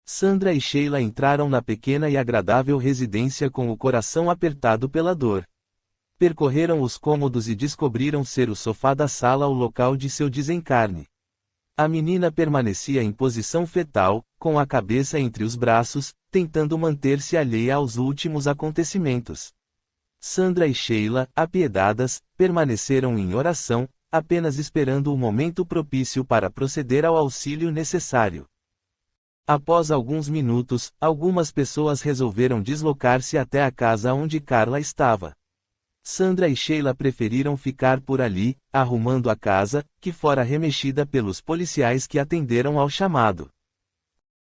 Sandra e Sheila entraram na pequena e agradável residência com o coração apertado pela dor. Percorreram os cômodos e descobriram ser o sofá da sala o local de seu desencarne. A menina permanecia em posição fetal, com a cabeça entre os braços, tentando manter-se alheia aos últimos acontecimentos. Sandra e Sheila, apiedadas, permaneceram em oração, apenas esperando o momento propício para proceder ao auxílio necessário. Após alguns minutos, algumas pessoas resolveram deslocar-se até a casa onde Carla estava. Sandra e Sheila preferiram ficar por ali, arrumando a casa, que fora remexida pelos policiais que atenderam ao chamado.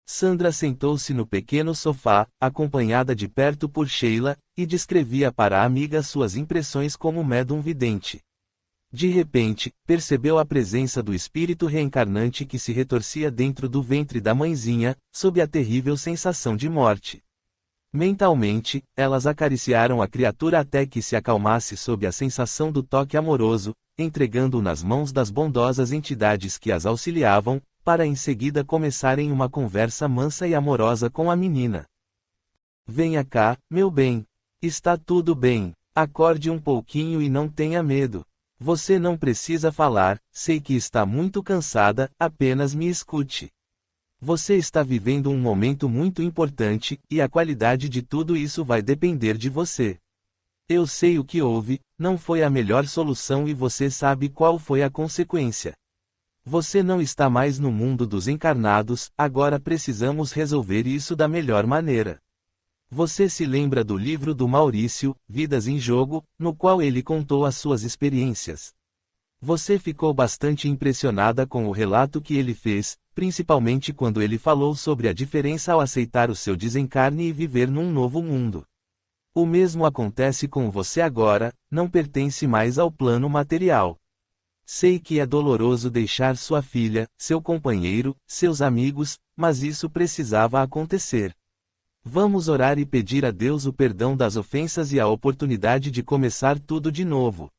Sandra sentou-se no pequeno sofá, acompanhada de perto por Sheila, e descrevia para a amiga suas impressões como médium vidente. De repente, percebeu a presença do espírito reencarnante que se retorcia dentro do ventre da mãezinha, sob a terrível sensação de morte. Mentalmente, elas acariciaram a criatura até que se acalmasse sob a sensação do toque amoroso, entregando-o nas mãos das bondosas entidades que as auxiliavam, para em seguida começarem uma conversa mansa e amorosa com a menina. Venha cá, meu bem. Está tudo bem. Acorde um pouquinho e não tenha medo. Você não precisa falar, sei que está muito cansada, apenas me escute. Você está vivendo um momento muito importante, e a qualidade de tudo isso vai depender de você. Eu sei o que houve, não foi a melhor solução e você sabe qual foi a consequência. Você não está mais no mundo dos encarnados, agora precisamos resolver isso da melhor maneira. Você se lembra do livro do Maurício, Vidas em Jogo, no qual ele contou as suas experiências? Você ficou bastante impressionada com o relato que ele fez, principalmente quando ele falou sobre a diferença ao aceitar o seu desencarne e viver num novo mundo. O mesmo acontece com você agora, não pertence mais ao plano material. Sei que é doloroso deixar sua filha, seu companheiro, seus amigos, mas isso precisava acontecer. Vamos orar e pedir a Deus o perdão das ofensas e a oportunidade de começar tudo de novo.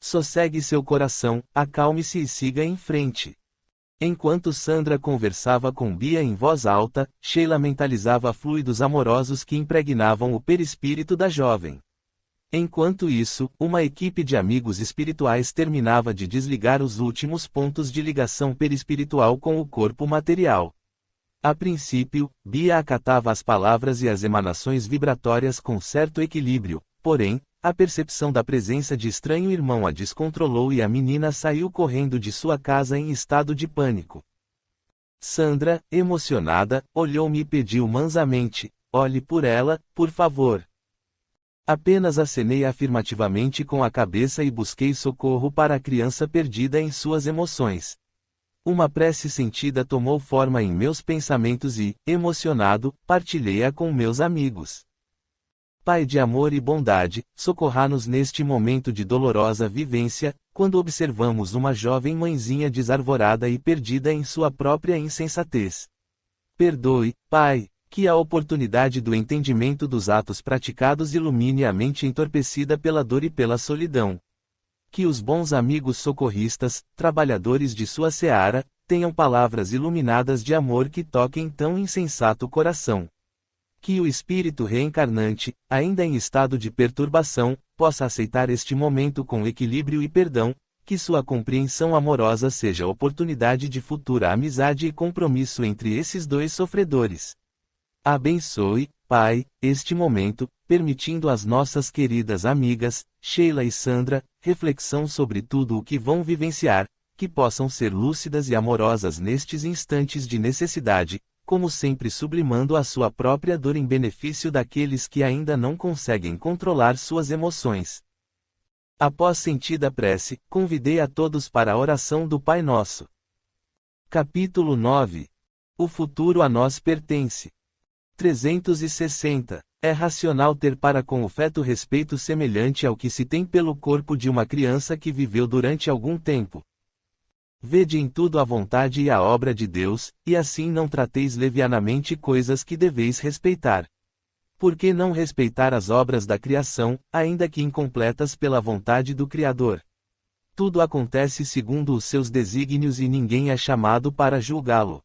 Sossegue seu coração, acalme-se e siga em frente. Enquanto Sandra conversava com Bia em voz alta, Sheila mentalizava fluidos amorosos que impregnavam o perispírito da jovem. Enquanto isso, uma equipe de amigos espirituais terminava de desligar os últimos pontos de ligação perispiritual com o corpo material. A princípio, Bia acatava as palavras e as emanações vibratórias com certo equilíbrio, porém, a percepção da presença de estranho irmão a descontrolou e a menina saiu correndo de sua casa em estado de pânico. Sandra, emocionada, olhou-me e pediu mansamente: olhe por ela, por favor. Apenas acenei afirmativamente com a cabeça e busquei socorro para a criança perdida em suas emoções. Uma prece sentida tomou forma em meus pensamentos e, emocionado, partilhei-a com meus amigos. Pai de amor e bondade, socorra-nos neste momento de dolorosa vivência, quando observamos uma jovem mãezinha desarvorada e perdida em sua própria insensatez. Perdoe, Pai, que a oportunidade do entendimento dos atos praticados ilumine a mente entorpecida pela dor e pela solidão. Que os bons amigos socorristas, trabalhadores de sua seara, tenham palavras iluminadas de amor que toquem tão insensato coração. Que o espírito reencarnante, ainda em estado de perturbação, possa aceitar este momento com equilíbrio e perdão, que sua compreensão amorosa seja oportunidade de futura amizade e compromisso entre esses dois sofredores. Abençoe, Pai, este momento, permitindo às nossas queridas amigas, Sheila e Sandra, reflexão sobre tudo o que vão vivenciar, que possam ser lúcidas e amorosas nestes instantes de necessidade, como sempre sublimando a sua própria dor em benefício daqueles que ainda não conseguem controlar suas emoções. Após sentida prece, convidei a todos para a oração do Pai Nosso. Capítulo 9. O futuro a nós pertence. 360. É racional ter para com o feto respeito semelhante ao que se tem pelo corpo de uma criança que viveu durante algum tempo. Vede em tudo a vontade e a obra de Deus, e assim não trateis levianamente coisas que deveis respeitar. Por que não respeitar as obras da criação, ainda que incompletas pela vontade do Criador? Tudo acontece segundo os seus desígnios e ninguém é chamado para julgá-lo.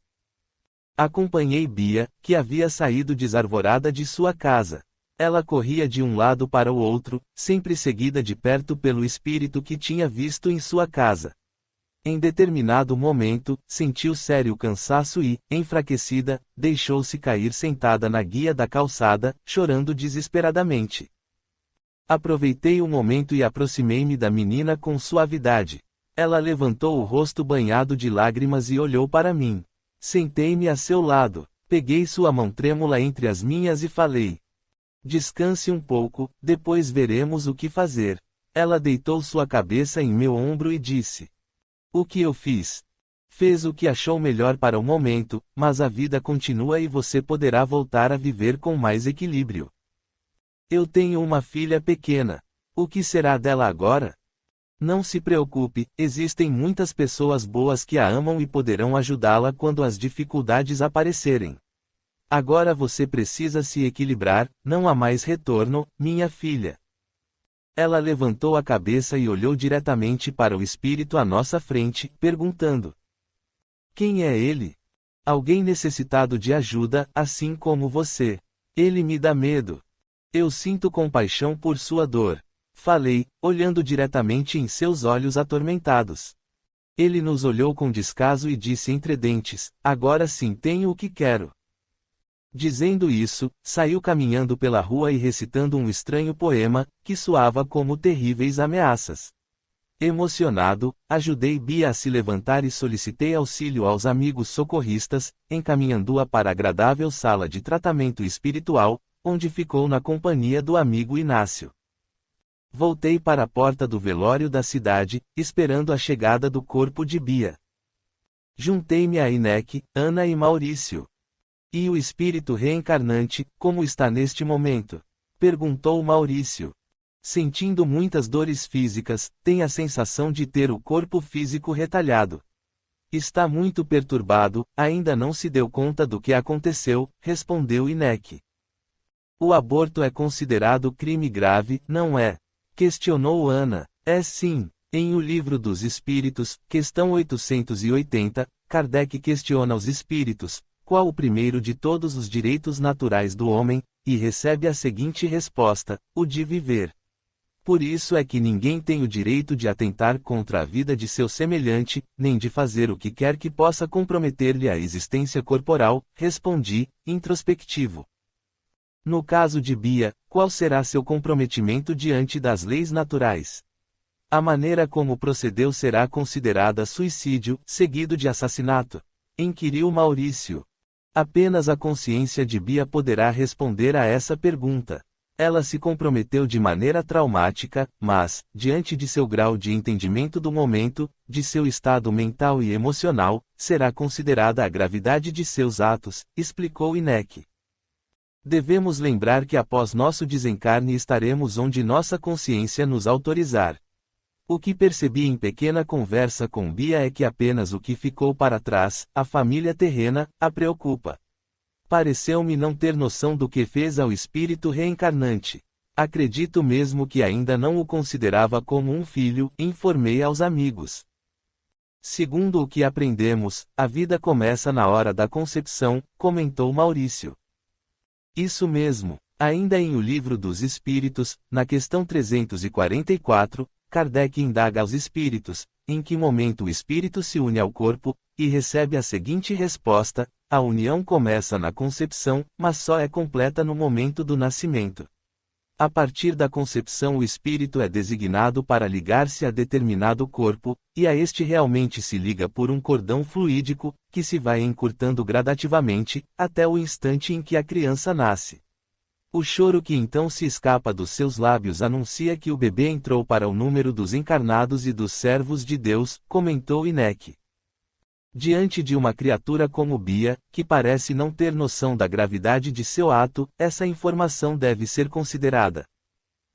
Acompanhei Bia, que havia saído desarvorada de sua casa. Ela corria de um lado para o outro, sempre seguida de perto pelo espírito que tinha visto em sua casa. Em determinado momento, sentiu sério cansaço e, enfraquecida, deixou-se cair sentada na guia da calçada, chorando desesperadamente. Aproveitei o momento e aproximei-me da menina com suavidade. Ela levantou o rosto banhado de lágrimas e olhou para mim. Sentei-me a seu lado, peguei sua mão trêmula entre as minhas e falei: descanse um pouco, depois veremos o que fazer. Ela deitou sua cabeça em meu ombro e disse: o que eu fiz? Fez o que achou melhor para o momento, mas a vida continua e você poderá voltar a viver com mais equilíbrio. Eu tenho uma filha pequena. O que será dela agora? Não se preocupe, existem muitas pessoas boas que a amam e poderão ajudá-la quando as dificuldades aparecerem. Agora você precisa se equilibrar, não há mais retorno, minha filha. Ela levantou a cabeça e olhou diretamente para o espírito à nossa frente, perguntando: quem é ele? Alguém necessitado de ajuda, assim como você. Ele me dá medo. Eu sinto compaixão por sua dor. Falei, olhando diretamente em seus olhos atormentados. Ele nos olhou com descaso e disse entre dentes: agora sim tenho o que quero. Dizendo isso, saiu caminhando pela rua e recitando um estranho poema, que soava como terríveis ameaças. Emocionado, ajudei Bia a se levantar e solicitei auxílio aos amigos socorristas, encaminhando-a para a agradável sala de tratamento espiritual, onde ficou na companhia do amigo Inácio. Voltei para a porta do velório da cidade, esperando a chegada do corpo de Bia. Juntei-me a Inek, Ana e Maurício. E o espírito reencarnante, como está neste momento? Perguntou Maurício. Sentindo muitas dores físicas, tem a sensação de ter o corpo físico retalhado. Está muito perturbado, ainda não se deu conta do que aconteceu, respondeu Inek. O aborto é considerado crime grave, não é? Questionou Ana. É sim. Em O Livro dos Espíritos, questão 880, Kardec questiona os espíritos: qual o primeiro de todos os direitos naturais do homem, e recebe a seguinte resposta: o de viver. Por isso é que ninguém tem o direito de atentar contra a vida de seu semelhante, nem de fazer o que quer que possa comprometer-lhe a existência corporal, respondi, introspectivo. No caso de Bia, qual será seu comprometimento diante das leis naturais? A maneira como procedeu será considerada suicídio, seguido de assassinato? Inquiriu Maurício. Apenas a consciência de Bia poderá responder a essa pergunta. Ela se comprometeu de maneira traumática, mas, diante de seu grau de entendimento do momento, de seu estado mental e emocional, será considerada a gravidade de seus atos, explicou Inek. Devemos lembrar que após nosso desencarne estaremos onde nossa consciência nos autorizar. O que percebi em pequena conversa com Bia é que apenas o que ficou para trás, a família terrena, a preocupa. Pareceu-me não ter noção do que fez ao espírito reencarnante. Acredito mesmo que ainda não o considerava como um filho, informei aos amigos. Segundo o que aprendemos, a vida começa na hora da concepção, comentou Maurício. Isso mesmo. Ainda em O Livro dos Espíritos, na questão 344, Kardec indaga aos espíritos: em que momento o espírito se une ao corpo, e recebe a seguinte resposta: a união começa na concepção, mas só é completa no momento do nascimento. A partir da concepção o espírito é designado para ligar-se a determinado corpo, e a este realmente se liga por um cordão fluídico, que se vai encurtando gradativamente, até o instante em que a criança nasce. O choro que então se escapa dos seus lábios anuncia que o bebê entrou para o número dos encarnados e dos servos de Deus, comentou Inek. Diante de uma criatura como Bia, que parece não ter noção da gravidade de seu ato, essa informação deve ser considerada.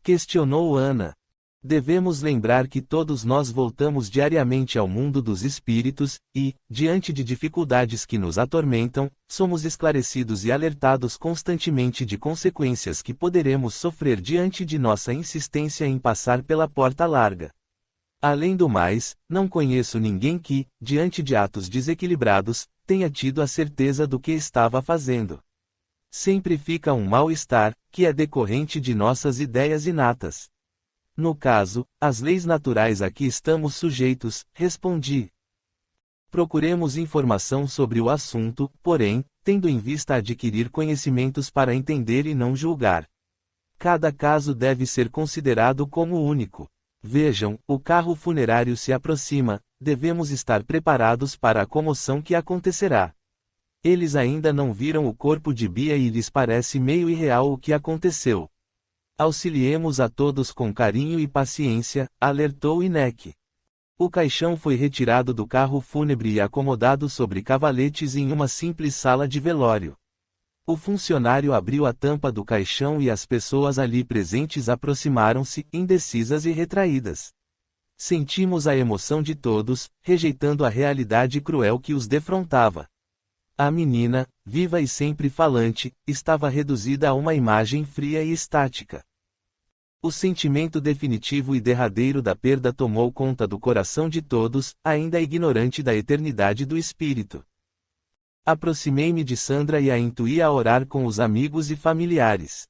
Questionou Ana. Devemos lembrar que todos nós voltamos diariamente ao mundo dos espíritos, e, diante de dificuldades que nos atormentam, somos esclarecidos e alertados constantemente de consequências que poderemos sofrer diante de nossa insistência em passar pela porta larga. Além do mais, não conheço ninguém que, diante de atos desequilibrados, tenha tido a certeza do que estava fazendo. Sempre fica um mal-estar, que é decorrente de nossas ideias inatas. No caso, as leis naturais a que estamos sujeitos, respondi. Procuremos informação sobre o assunto, porém, tendo em vista adquirir conhecimentos para entender e não julgar. Cada caso deve ser considerado como único. Vejam, o carro funerário se aproxima, devemos estar preparados para a comoção que acontecerá. Eles ainda não viram o corpo de Bia e lhes parece meio irreal o que aconteceu. Auxiliemos a todos com carinho e paciência, alertou Inek. O caixão foi retirado do carro fúnebre e acomodado sobre cavaletes em uma simples sala de velório. O funcionário abriu a tampa do caixão e as pessoas ali presentes aproximaram-se, indecisas e retraídas. Sentimos a emoção de todos, rejeitando a realidade cruel que os defrontava. A menina, viva e sempre falante, estava reduzida a uma imagem fria e estática. O sentimento definitivo e derradeiro da perda tomou conta do coração de todos, ainda ignorante da eternidade do espírito. Aproximei-me de Sandra e a intuí a orar com os amigos e familiares.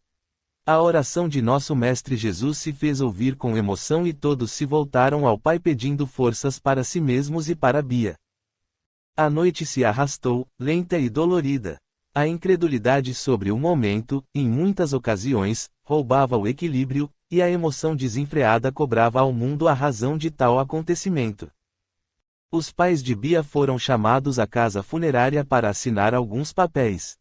A oração de nosso Mestre Jesus se fez ouvir com emoção e todos se voltaram ao Pai pedindo forças para si mesmos e para Bia. A noite se arrastou, lenta e dolorida. A incredulidade sobre o momento, em muitas ocasiões, roubava o equilíbrio, e a emoção desenfreada cobrava ao mundo a razão de tal acontecimento. Os pais de Bia foram chamados à casa funerária para assinar alguns papéis.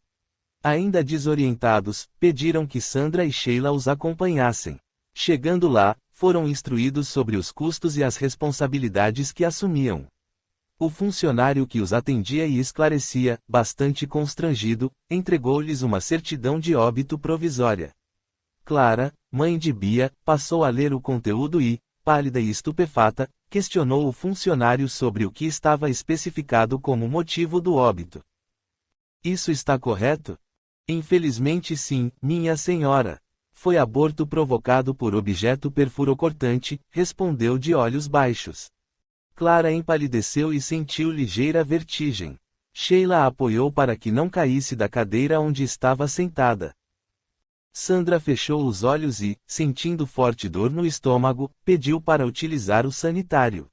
Ainda desorientados, pediram que Sandra e Sheila os acompanhassem. Chegando lá, foram instruídos sobre os custos e as responsabilidades que assumiam. O funcionário que os atendia e esclarecia, bastante constrangido, entregou-lhes uma certidão de óbito provisória. Clara, mãe de Bia, passou a ler o conteúdo e, pálida e estupefata, questionou o funcionário sobre o que estava especificado como motivo do óbito. Isso está correto? Infelizmente sim, minha senhora. Foi aborto provocado por objeto perfurocortante, respondeu de olhos baixos. Clara empalideceu e sentiu ligeira vertigem. Sheila a apoiou para que não caísse da cadeira onde estava sentada. Sandra fechou os olhos e, sentindo forte dor no estômago, pediu para utilizar o sanitário.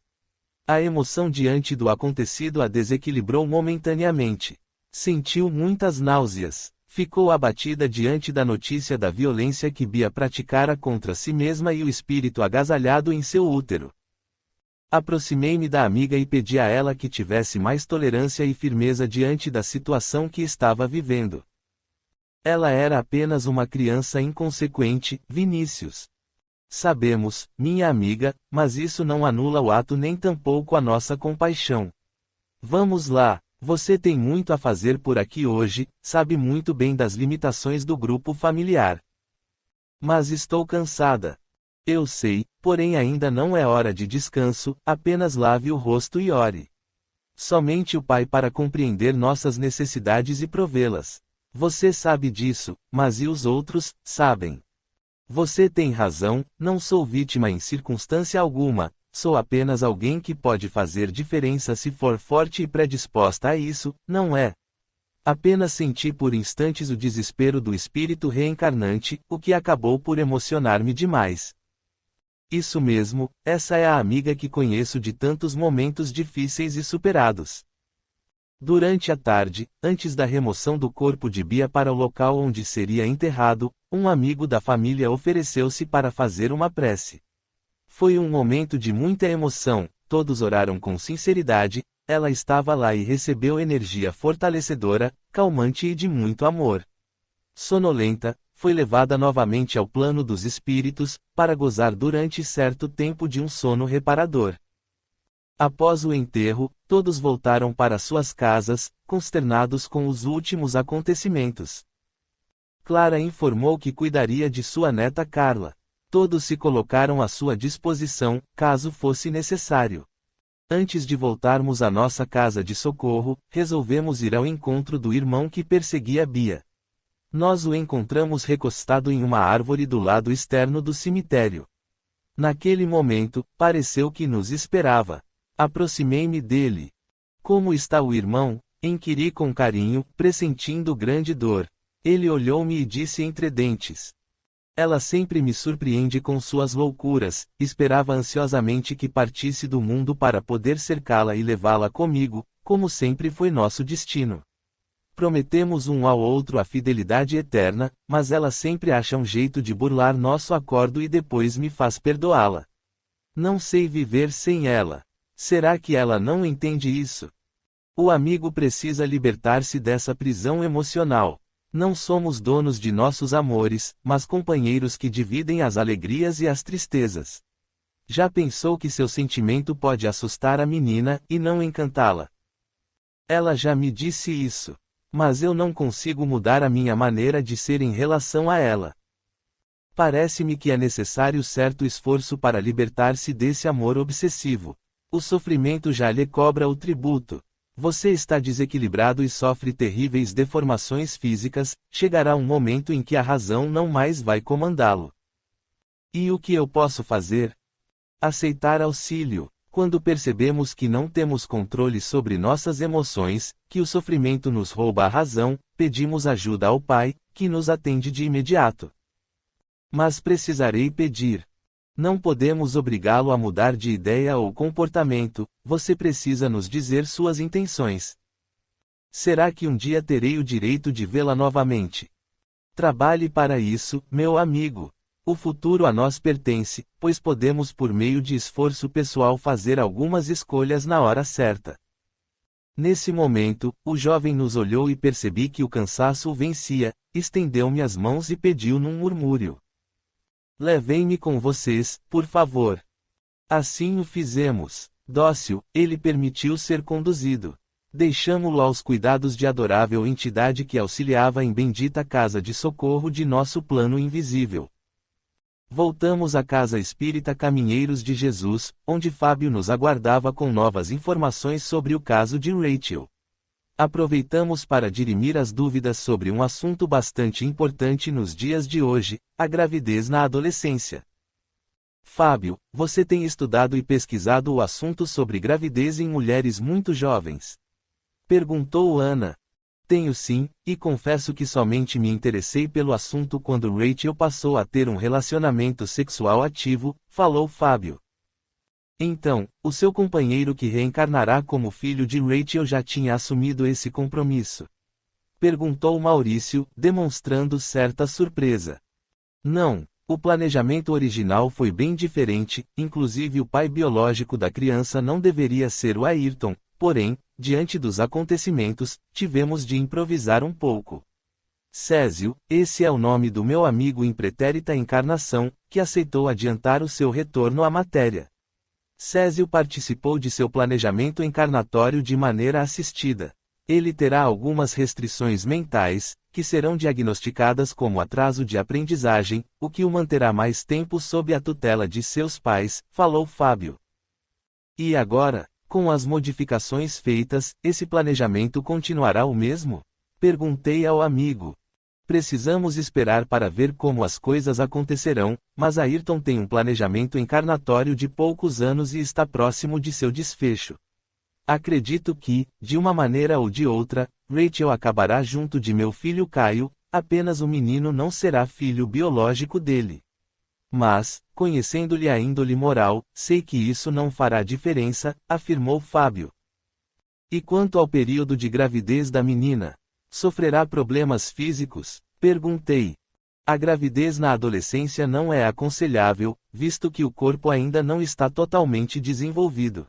A emoção diante do acontecido a desequilibrou momentaneamente. Sentiu muitas náuseas. Ficou abatida diante da notícia da violência que Bia praticara contra si mesma e o espírito agasalhado em seu útero. Aproximei-me da amiga e pedi a ela que tivesse mais tolerância e firmeza diante da situação que estava vivendo. Ela era apenas uma criança inconsequente, Vinícius. Sabemos, minha amiga, mas isso não anula o ato nem tampouco a nossa compaixão. Vamos lá, você tem muito a fazer por aqui hoje, sabe muito bem das limitações do grupo familiar. Mas estou cansada. Eu sei, porém ainda não é hora de descanso, apenas lave o rosto e ore. Somente o Pai para compreender nossas necessidades e provê-las. Você sabe disso, mas e os outros, sabem? Você tem razão, não sou vítima em circunstância alguma, sou apenas alguém que pode fazer diferença se for forte e predisposta a isso, não é? Apenas senti por instantes o desespero do espírito reencarnante, o que acabou por emocionar-me demais. Isso mesmo, essa é a amiga que conheço de tantos momentos difíceis e superados. Durante a tarde, antes da remoção do corpo de Bia para o local onde seria enterrado, um amigo da família ofereceu-se para fazer uma prece. Foi um momento de muita emoção, todos oraram com sinceridade, ela estava lá e recebeu energia fortalecedora, calmante e de muito amor. Sonolenta, foi levada novamente ao plano dos espíritos, para gozar durante certo tempo de um sono reparador. Após o enterro, todos voltaram para suas casas, consternados com os últimos acontecimentos. Clara informou que cuidaria de sua neta Carla. Todos se colocaram à sua disposição, caso fosse necessário. Antes de voltarmos à nossa casa de socorro, resolvemos ir ao encontro do irmão que perseguia Bia. Nós o encontramos recostado em uma árvore do lado externo do cemitério. Naquele momento, pareceu que nos esperava. Aproximei-me dele. Como está o irmão? Inquiri com carinho, pressentindo grande dor. Ele olhou-me e disse entre dentes: ela sempre me surpreende com suas loucuras, esperava ansiosamente que partisse do mundo para poder cercá-la e levá-la comigo, como sempre foi nosso destino. Prometemos um ao outro a fidelidade eterna, mas ela sempre acha um jeito de burlar nosso acordo e depois me faz perdoá-la. Não sei viver sem ela. Será que ela não entende isso? O amigo precisa libertar-se dessa prisão emocional. Não somos donos de nossos amores, mas companheiros que dividem as alegrias e as tristezas. Já pensou que seu sentimento pode assustar a menina e não encantá-la? Ela já me disse isso. Mas eu não consigo mudar a minha maneira de ser em relação a ela. Parece-me que é necessário certo esforço para libertar-se desse amor obsessivo. O sofrimento já lhe cobra o tributo. Você está desequilibrado e sofre terríveis deformações físicas, chegará um momento em que a razão não mais vai comandá-lo. E o que eu posso fazer? Aceitar auxílio. Quando percebemos que não temos controle sobre nossas emoções, que o sofrimento nos rouba a razão, pedimos ajuda ao Pai, que nos atende de imediato. Mas precisarei pedir. Não podemos obrigá-lo a mudar de ideia ou comportamento, você precisa nos dizer suas intenções. Será que um dia terei o direito de vê-la novamente? Trabalhe para isso, meu amigo. O futuro a nós pertence, pois podemos por meio de esforço pessoal fazer algumas escolhas na hora certa. Nesse momento, o jovem nos olhou e percebi que o cansaço o vencia, estendeu-me as mãos e pediu num murmúrio: levem-me com vocês, por favor. Assim o fizemos. Dócil, ele permitiu ser conduzido. Deixamo-lo aos cuidados de adorável entidade que auxiliava em bendita casa de socorro de nosso plano invisível. Voltamos à casa espírita Caminheiros de Jesus, onde Fábio nos aguardava com novas informações sobre o caso de Rachel. Aproveitamos para dirimir as dúvidas sobre um assunto bastante importante nos dias de hoje, a gravidez na adolescência. Fábio, você tem estudado e pesquisado o assunto sobre gravidez em mulheres muito jovens? Perguntou Ana. Tenho sim, e confesso que somente me interessei pelo assunto quando Rachel passou a ter um relacionamento sexual ativo, falou Fábio. Então, o seu companheiro que reencarnará como filho de Rachel já tinha assumido esse compromisso? Perguntou Maurício, demonstrando certa surpresa. Não, o planejamento original foi bem diferente, inclusive o pai biológico da criança não deveria ser o Ayrton, porém, diante dos acontecimentos, tivemos de improvisar um pouco. Césio, esse é o nome do meu amigo em pretérita encarnação, que aceitou adiantar o seu retorno à matéria. Césio participou de seu planejamento encarnatório de maneira assistida. Ele terá algumas restrições mentais, que serão diagnosticadas como atraso de aprendizagem, o que o manterá mais tempo sob a tutela de seus pais, falou Fábio. E agora? Com as modificações feitas, esse planejamento continuará o mesmo? Perguntei ao amigo. Precisamos esperar para ver como as coisas acontecerão, mas Ayrton tem um planejamento encarnatório de poucos anos e está próximo de seu desfecho. Acredito que, de uma maneira ou de outra, Rachel acabará junto de meu filho Caio, apenas o menino não será filho biológico dele. Mas, conhecendo-lhe a índole moral, sei que isso não fará diferença, afirmou Fábio. E quanto ao período de gravidez da menina? Sofrerá problemas físicos? Perguntei. A gravidez na adolescência não é aconselhável, visto que o corpo ainda não está totalmente desenvolvido.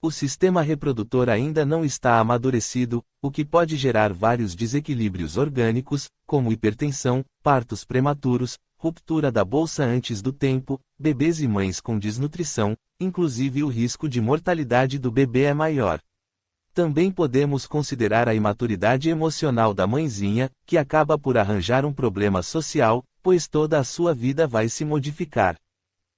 O sistema reprodutor ainda não está amadurecido, o que pode gerar vários desequilíbrios orgânicos, como hipertensão, partos prematuros, ruptura da bolsa antes do tempo, bebês e mães com desnutrição, inclusive o risco de mortalidade do bebê é maior. Também podemos considerar a imaturidade emocional da mãezinha, que acaba por arranjar um problema social, pois toda a sua vida vai se modificar.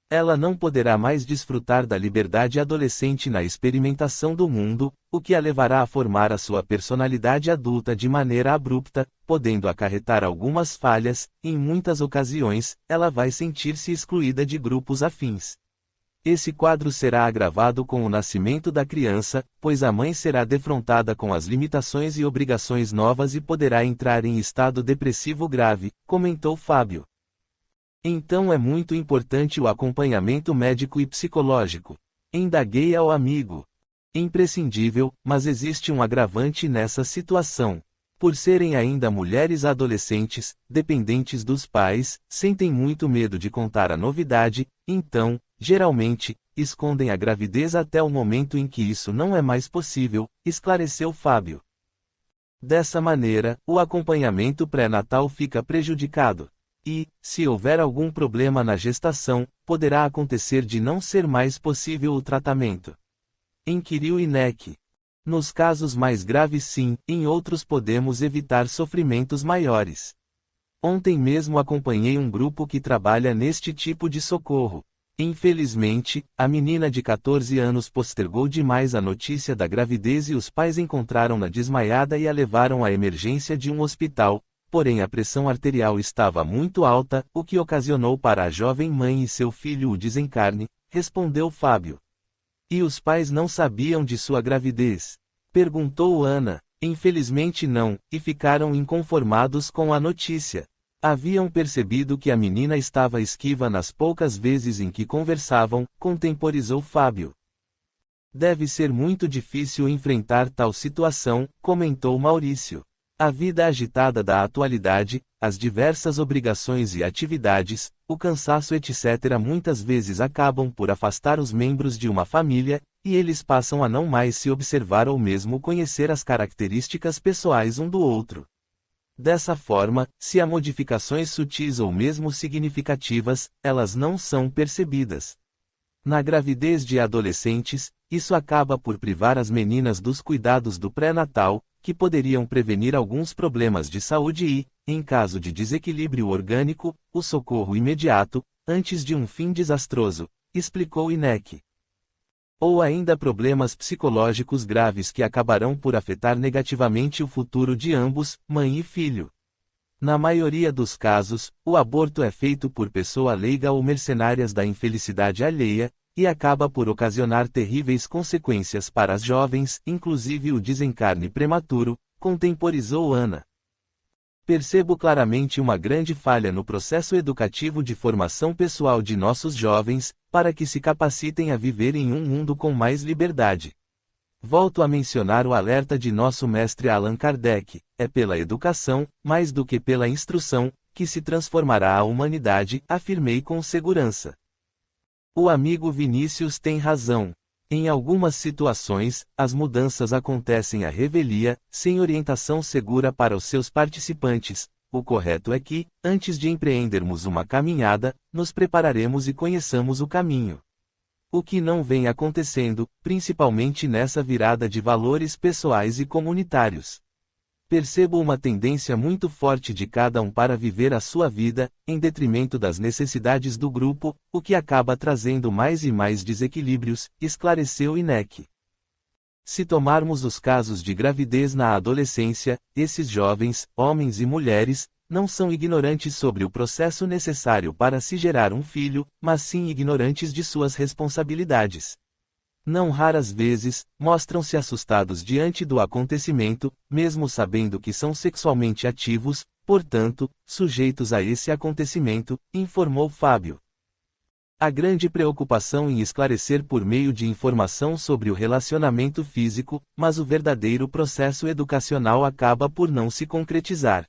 Ela não poderá mais desfrutar da liberdade adolescente na experimentação do mundo, o que a levará a formar a sua personalidade adulta de maneira abrupta, podendo acarretar algumas falhas. Em muitas ocasiões, ela vai sentir-se excluída de grupos afins. Esse quadro será agravado com o nascimento da criança, pois a mãe será defrontada com as limitações e obrigações novas e poderá entrar em estado depressivo grave, comentou Fábio. Então é muito importante o acompanhamento médico e psicológico. Indaguei ao amigo. Imprescindível, mas existe um agravante nessa situação. Por serem ainda mulheres adolescentes, dependentes dos pais, sentem muito medo de contar a novidade, então, geralmente, escondem a gravidez até o momento em que isso não é mais possível, esclareceu Fábio. Dessa maneira, o acompanhamento pré-natal fica prejudicado. E, se houver algum problema na gestação, poderá acontecer de não ser mais possível o tratamento. Inquiriu INEC. Nos casos mais graves sim, em outros podemos evitar sofrimentos maiores. Ontem mesmo acompanhei um grupo que trabalha neste tipo de socorro. Infelizmente, a menina de 14 anos postergou demais a notícia da gravidez e os pais encontraram-na desmaiada e a levaram à emergência de um hospital. Porém a pressão arterial estava muito alta, o que ocasionou para a jovem mãe e seu filho o desencarne, respondeu Fábio. E os pais não sabiam de sua gravidez? Perguntou Ana. Infelizmente não, e ficaram inconformados com a notícia. Haviam percebido que a menina estava esquiva nas poucas vezes em que conversavam, contemporizou Fábio. Deve ser muito difícil enfrentar tal situação, comentou Maurício. A vida agitada da atualidade, as diversas obrigações e atividades, o cansaço etc. muitas vezes acabam por afastar os membros de uma família, e eles passam a não mais se observar ou mesmo conhecer as características pessoais um do outro. Dessa forma, se há modificações sutis ou mesmo significativas, elas não são percebidas. Na gravidez de adolescentes, isso acaba por privar as meninas dos cuidados do pré-natal, que poderiam prevenir alguns problemas de saúde e, em caso de desequilíbrio orgânico, o socorro imediato, antes de um fim desastroso, explicou INEC. Ou ainda problemas psicológicos graves que acabarão por afetar negativamente o futuro de ambos, mãe e filho. Na maioria dos casos, o aborto é feito por pessoa leiga ou mercenárias da infelicidade alheia, e acaba por ocasionar terríveis consequências para as jovens, inclusive o desencarne prematuro, contemporizou Ana. Percebo claramente uma grande falha no processo educativo de formação pessoal de nossos jovens, para que se capacitem a viver em um mundo com mais liberdade. Volto a mencionar o alerta de nosso mestre Allan Kardec: é pela educação, mais do que pela instrução, que se transformará a humanidade, afirmei com segurança. O amigo Vinícius tem razão. Em algumas situações, as mudanças acontecem à revelia, sem orientação segura para os seus participantes. O correto é que, antes de empreendermos uma caminhada, nos prepararemos e conheçamos o caminho. O que não vem acontecendo, principalmente nessa virada de valores pessoais e comunitários. Percebo uma tendência muito forte de cada um para viver a sua vida, em detrimento das necessidades do grupo, o que acaba trazendo mais e mais desequilíbrios, esclareceu INEC. Se tomarmos os casos de gravidez na adolescência, esses jovens, homens e mulheres, não são ignorantes sobre o processo necessário para se gerar um filho, mas sim ignorantes de suas responsabilidades. Não raras vezes, mostram-se assustados diante do acontecimento, mesmo sabendo que são sexualmente ativos, portanto, sujeitos a esse acontecimento, informou Fábio. A grande preocupação em esclarecer por meio de informação sobre o relacionamento físico, mas o verdadeiro processo educacional acaba por não se concretizar.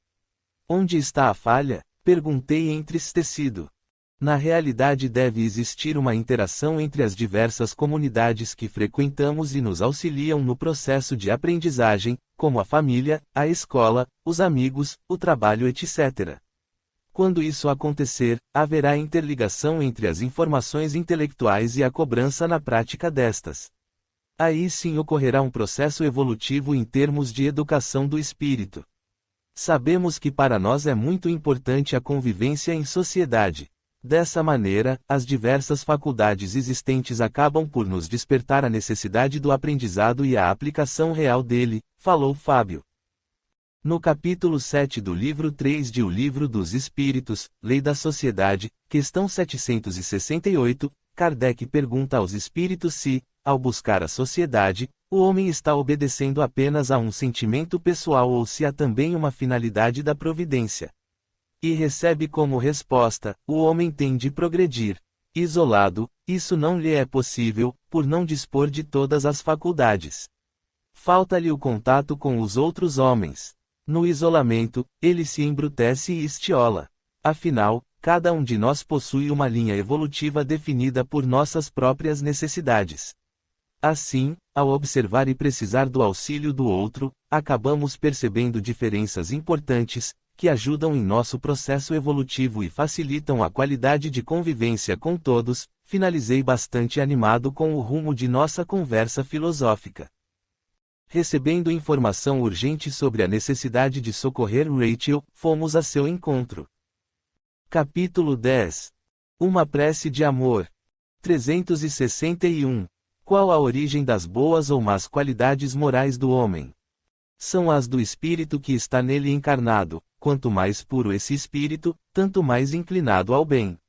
Onde está a falha? Perguntei entristecido. Na realidade deve existir uma interação entre as diversas comunidades que frequentamos e nos auxiliam no processo de aprendizagem, como a família, a escola, os amigos, o trabalho etc. Quando isso acontecer, haverá interligação entre as informações intelectuais e a cobrança na prática destas. Aí sim ocorrerá um processo evolutivo em termos de educação do espírito. Sabemos que para nós é muito importante a convivência em sociedade. Dessa maneira, as diversas faculdades existentes acabam por nos despertar a necessidade do aprendizado e a aplicação real dele, falou Fábio. No capítulo 7 do livro 3 de O Livro dos Espíritos, Lei da Sociedade, questão 768, Kardec pergunta aos espíritos se, ao buscar a sociedade, o homem está obedecendo apenas a um sentimento pessoal ou se há também uma finalidade da providência. E recebe como resposta: o homem tem de progredir. Isolado, isso não lhe é possível, por não dispor de todas as faculdades. Falta-lhe o contato com os outros homens. No isolamento, ele se embrutece e estiola. Afinal, cada um de nós possui uma linha evolutiva definida por nossas próprias necessidades. Assim, ao observar e precisar do auxílio do outro, acabamos percebendo diferenças importantes, que ajudam em nosso processo evolutivo e facilitam a qualidade de convivência com todos. Finalizei bastante animado com o rumo de nossa conversa filosófica. Recebendo informação urgente sobre a necessidade de socorrer Rachel, fomos a seu encontro. Capítulo 10. Uma prece de amor. 361. Qual a origem das boas ou más qualidades morais do homem? São as do espírito que está nele encarnado. Quanto mais puro esse espírito, tanto mais inclinado ao bem.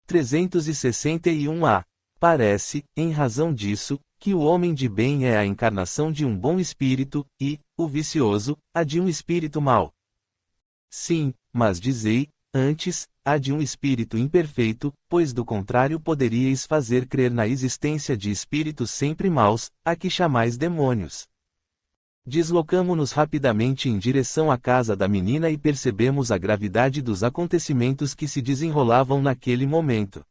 361a. Parece, em razão disso, que o homem de bem é a encarnação de um bom espírito, e, o vicioso, a de um espírito mau. Sim, mas dizei, antes, a de um espírito imperfeito, pois do contrário poderíeis fazer crer na existência de espíritos sempre maus, a que chamais demônios. Deslocamo-nos rapidamente em direção à casa da menina e percebemos a gravidade dos acontecimentos que se desenrolavam naquele momento.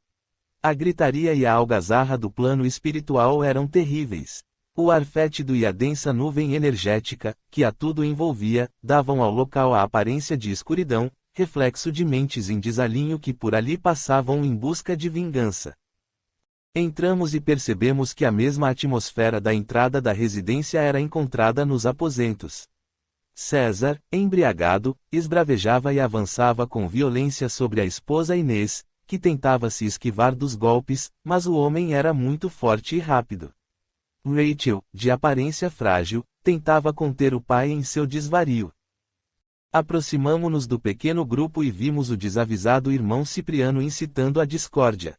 A gritaria e a algazarra do plano espiritual eram terríveis. O ar fétido e a densa nuvem energética, que a tudo envolvia, davam ao local a aparência de escuridão, reflexo de mentes em desalinho que por ali passavam em busca de vingança. Entramos e percebemos que a mesma atmosfera da entrada da residência era encontrada nos aposentos. César, embriagado, esbravejava e avançava com violência sobre a esposa Inês, que tentava se esquivar dos golpes, mas o homem era muito forte e rápido. Rachel, de aparência frágil, tentava conter o pai em seu desvario. Aproximamo-nos do pequeno grupo e vimos o desavisado irmão Cipriano incitando a discórdia.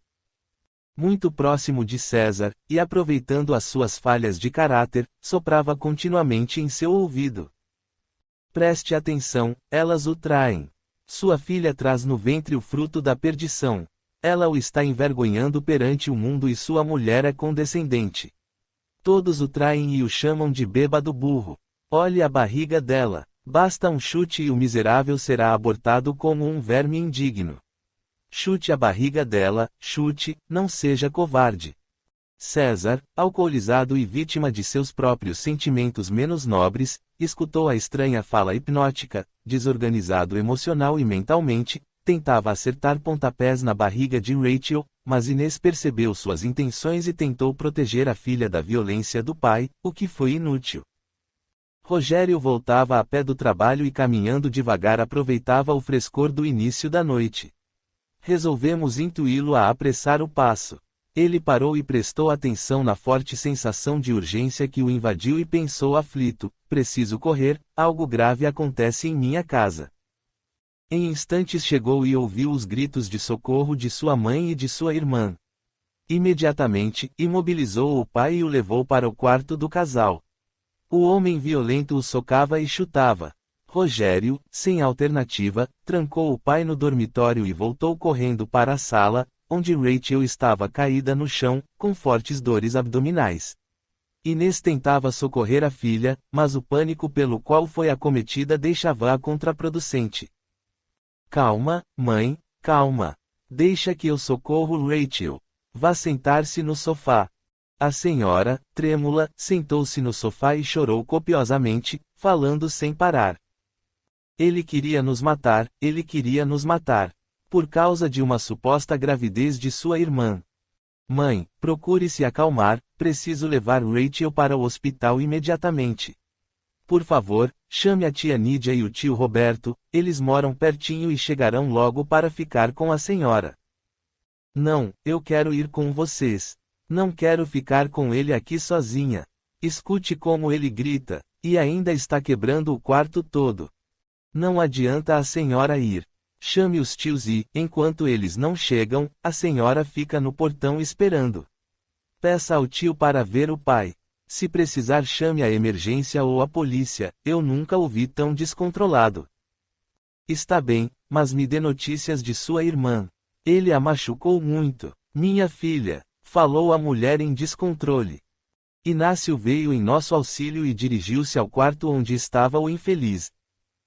Muito próximo de César, e aproveitando as suas falhas de caráter, soprava continuamente em seu ouvido. Preste atenção, elas o traem. Sua filha traz no ventre o fruto da perdição. Ela o está envergonhando perante o mundo e sua mulher é condescendente. Todos o traem e o chamam de bêbado burro. Olhe a barriga dela. Basta um chute e o miserável será abortado como um verme indigno. Chute a barriga dela, chute, não seja covarde. César, alcoolizado e vítima de seus próprios sentimentos menos nobres, escutou a estranha fala hipnótica, desorganizado emocional e mentalmente, tentava acertar pontapés na barriga de Rachel, mas Inês percebeu suas intenções e tentou proteger a filha da violência do pai, o que foi inútil. Rogério voltava a pé do trabalho e caminhando devagar aproveitava o frescor do início da noite. Resolvemos intuí-lo a apressar o passo. Ele parou e prestou atenção na forte sensação de urgência que o invadiu e pensou aflito: preciso correr, algo grave acontece em minha casa. Em instantes chegou e ouviu os gritos de socorro de sua mãe e de sua irmã. Imediatamente, imobilizou o pai e o levou para o quarto do casal. O homem violento o socava e chutava. Rogério, sem alternativa, trancou o pai no dormitório e voltou correndo para a sala, onde Rachel estava caída no chão, com fortes dores abdominais. Inês tentava socorrer a filha, mas o pânico pelo qual foi acometida deixava-a contraproducente. Calma, mãe, calma. Deixa que eu socorro Rachel. Vá sentar-se no sofá. A senhora, trêmula, sentou-se no sofá e chorou copiosamente, falando sem parar. Ele queria nos matar, ele queria nos matar. Por causa de uma suposta gravidez de sua irmã. Mãe, procure se acalmar, preciso levar Rachel para o hospital imediatamente. Por favor, chame a tia Nídia e o tio Roberto, eles moram pertinho e chegarão logo para ficar com a senhora. Não, eu quero ir com vocês. Não quero ficar com ele aqui sozinha. Escute como ele grita, e ainda está quebrando o quarto todo. Não adianta a senhora ir. Chame os tios e, enquanto eles não chegam, a senhora fica no portão esperando. Peça ao tio para ver o pai. Se precisar, chame a emergência ou a polícia, eu nunca o vi tão descontrolado. Está bem, mas me dê notícias de sua irmã. Ele a machucou muito. Minha filha, falou a mulher em descontrole. Inácio veio em nosso auxílio e dirigiu-se ao quarto onde estava o infeliz.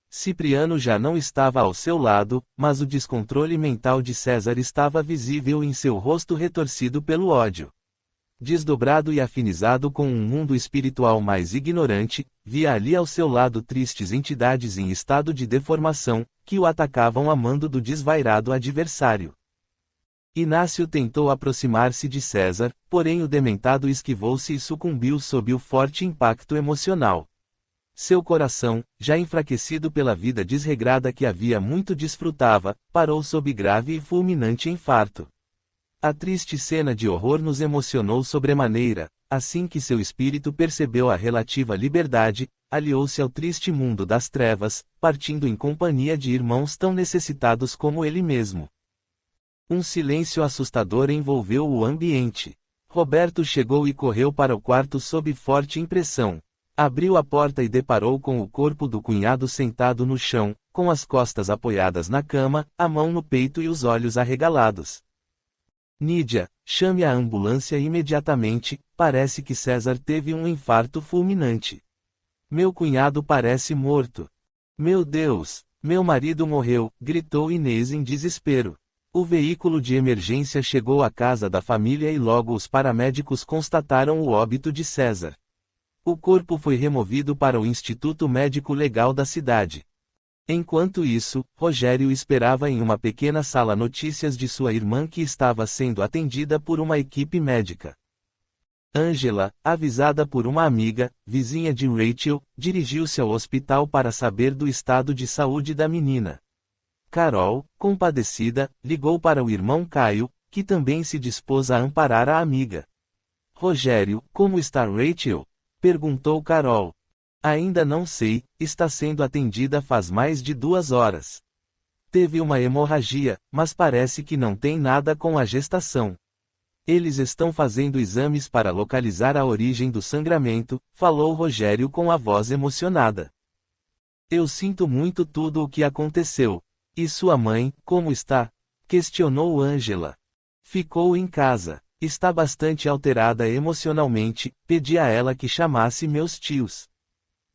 Cipriano já não estava ao seu lado, mas o descontrole mental de César estava visível em seu rosto retorcido pelo ódio. Desdobrado e afinizado com um mundo espiritual mais ignorante, via ali ao seu lado tristes entidades em estado de deformação, que o atacavam a mando do desvairado adversário. Inácio tentou aproximar-se de César, porém o dementado esquivou-se e sucumbiu sob o forte impacto emocional. Seu coração, já enfraquecido pela vida desregrada que havia muito desfrutava, parou sob grave e fulminante infarto. A triste cena de horror nos emocionou sobremaneira, assim que seu espírito percebeu a relativa liberdade, aliou-se ao triste mundo das trevas, partindo em companhia de irmãos tão necessitados como ele mesmo. Um silêncio assustador envolveu o ambiente. Roberto chegou e correu para o quarto sob forte impressão. Abriu a porta e deparou com o corpo do cunhado sentado no chão, com as costas apoiadas na cama, a mão no peito e os olhos arregalados. Nídia, chame a ambulância imediatamente, parece que César teve um infarto fulminante. Meu cunhado parece morto. Meu Deus, meu marido morreu, gritou Inês em desespero. O veículo de emergência chegou à casa da família e logo os paramédicos constataram o óbito de César. O corpo foi removido para o Instituto Médico Legal da cidade. Enquanto isso, Rogério esperava em uma pequena sala notícias de sua irmã que estava sendo atendida por uma equipe médica. Ângela, avisada por uma amiga, vizinha de Rachel, dirigiu-se ao hospital para saber do estado de saúde da menina. Carol, compadecida, ligou para o irmão Caio, que também se dispôs a amparar a amiga. Rogério, como está Rachel? Perguntou Carol. Ainda não sei, está sendo atendida faz mais de 2 horas. Teve uma hemorragia, mas parece que não tem nada com a gestação. Eles estão fazendo exames para localizar a origem do sangramento, falou Rogério com a voz emocionada. Eu sinto muito tudo o que aconteceu. E sua mãe, como está? Questionou Ângela. Ficou em casa. Está bastante alterada emocionalmente, pedi a ela que chamasse meus tios.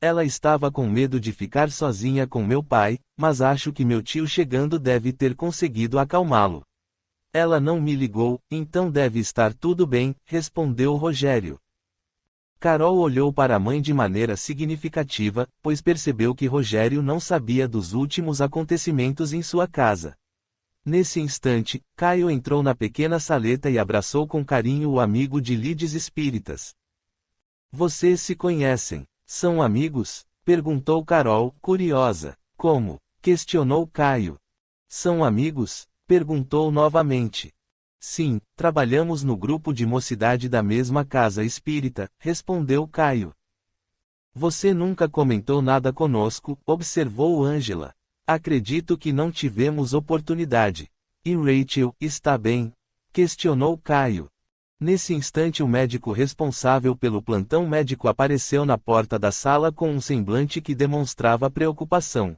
Ela estava com medo de ficar sozinha com meu pai, mas acho que meu tio chegando deve ter conseguido acalmá-lo. Ela não me ligou, então deve estar tudo bem, respondeu Rogério. Carol olhou para a mãe de maneira significativa, pois percebeu que Rogério não sabia dos últimos acontecimentos em sua casa. Nesse instante, Caio entrou na pequena saleta e abraçou com carinho o amigo de lides espíritas. Vocês se conhecem? São amigos? Perguntou Carol, curiosa. Como? Questionou Caio. São amigos? Perguntou novamente. Sim, trabalhamos no grupo de mocidade da mesma casa espírita, respondeu Caio. Você nunca comentou nada conosco, observou Ângela. Acredito que não tivemos oportunidade. E Rachel, está bem? Questionou Caio. Nesse instante o médico responsável pelo plantão médico apareceu na porta da sala com um semblante que demonstrava preocupação.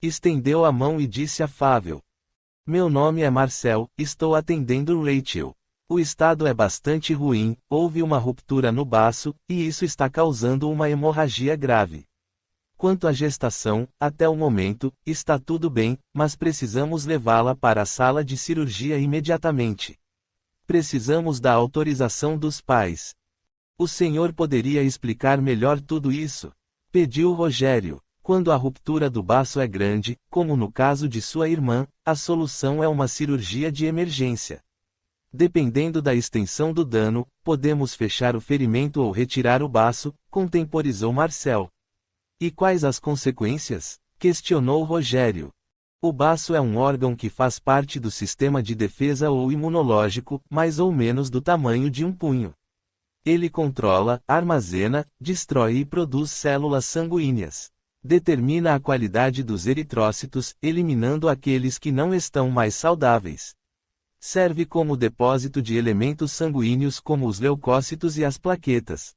Estendeu a mão e disse afável. Meu nome é Marcel, estou atendendo Rachel. O estado é bastante ruim, houve uma ruptura no baço, e isso está causando uma hemorragia grave. Quanto à gestação, até o momento, está tudo bem, mas precisamos levá-la para a sala de cirurgia imediatamente. Precisamos da autorização dos pais. O senhor poderia explicar melhor tudo isso? Pediu Rogério. Quando a ruptura do baço é grande, como no caso de sua irmã, a solução é uma cirurgia de emergência. Dependendo da extensão do dano, podemos fechar o ferimento ou retirar o baço, contemporizou Marcel. E quais as consequências? Questionou Rogério. O baço é um órgão que faz parte do sistema de defesa ou imunológico, mais ou menos do tamanho de um punho. Ele controla, armazena, destrói e produz células sanguíneas. Determina a qualidade dos eritrócitos, eliminando aqueles que não estão mais saudáveis. Serve como depósito de elementos sanguíneos como os leucócitos e as plaquetas.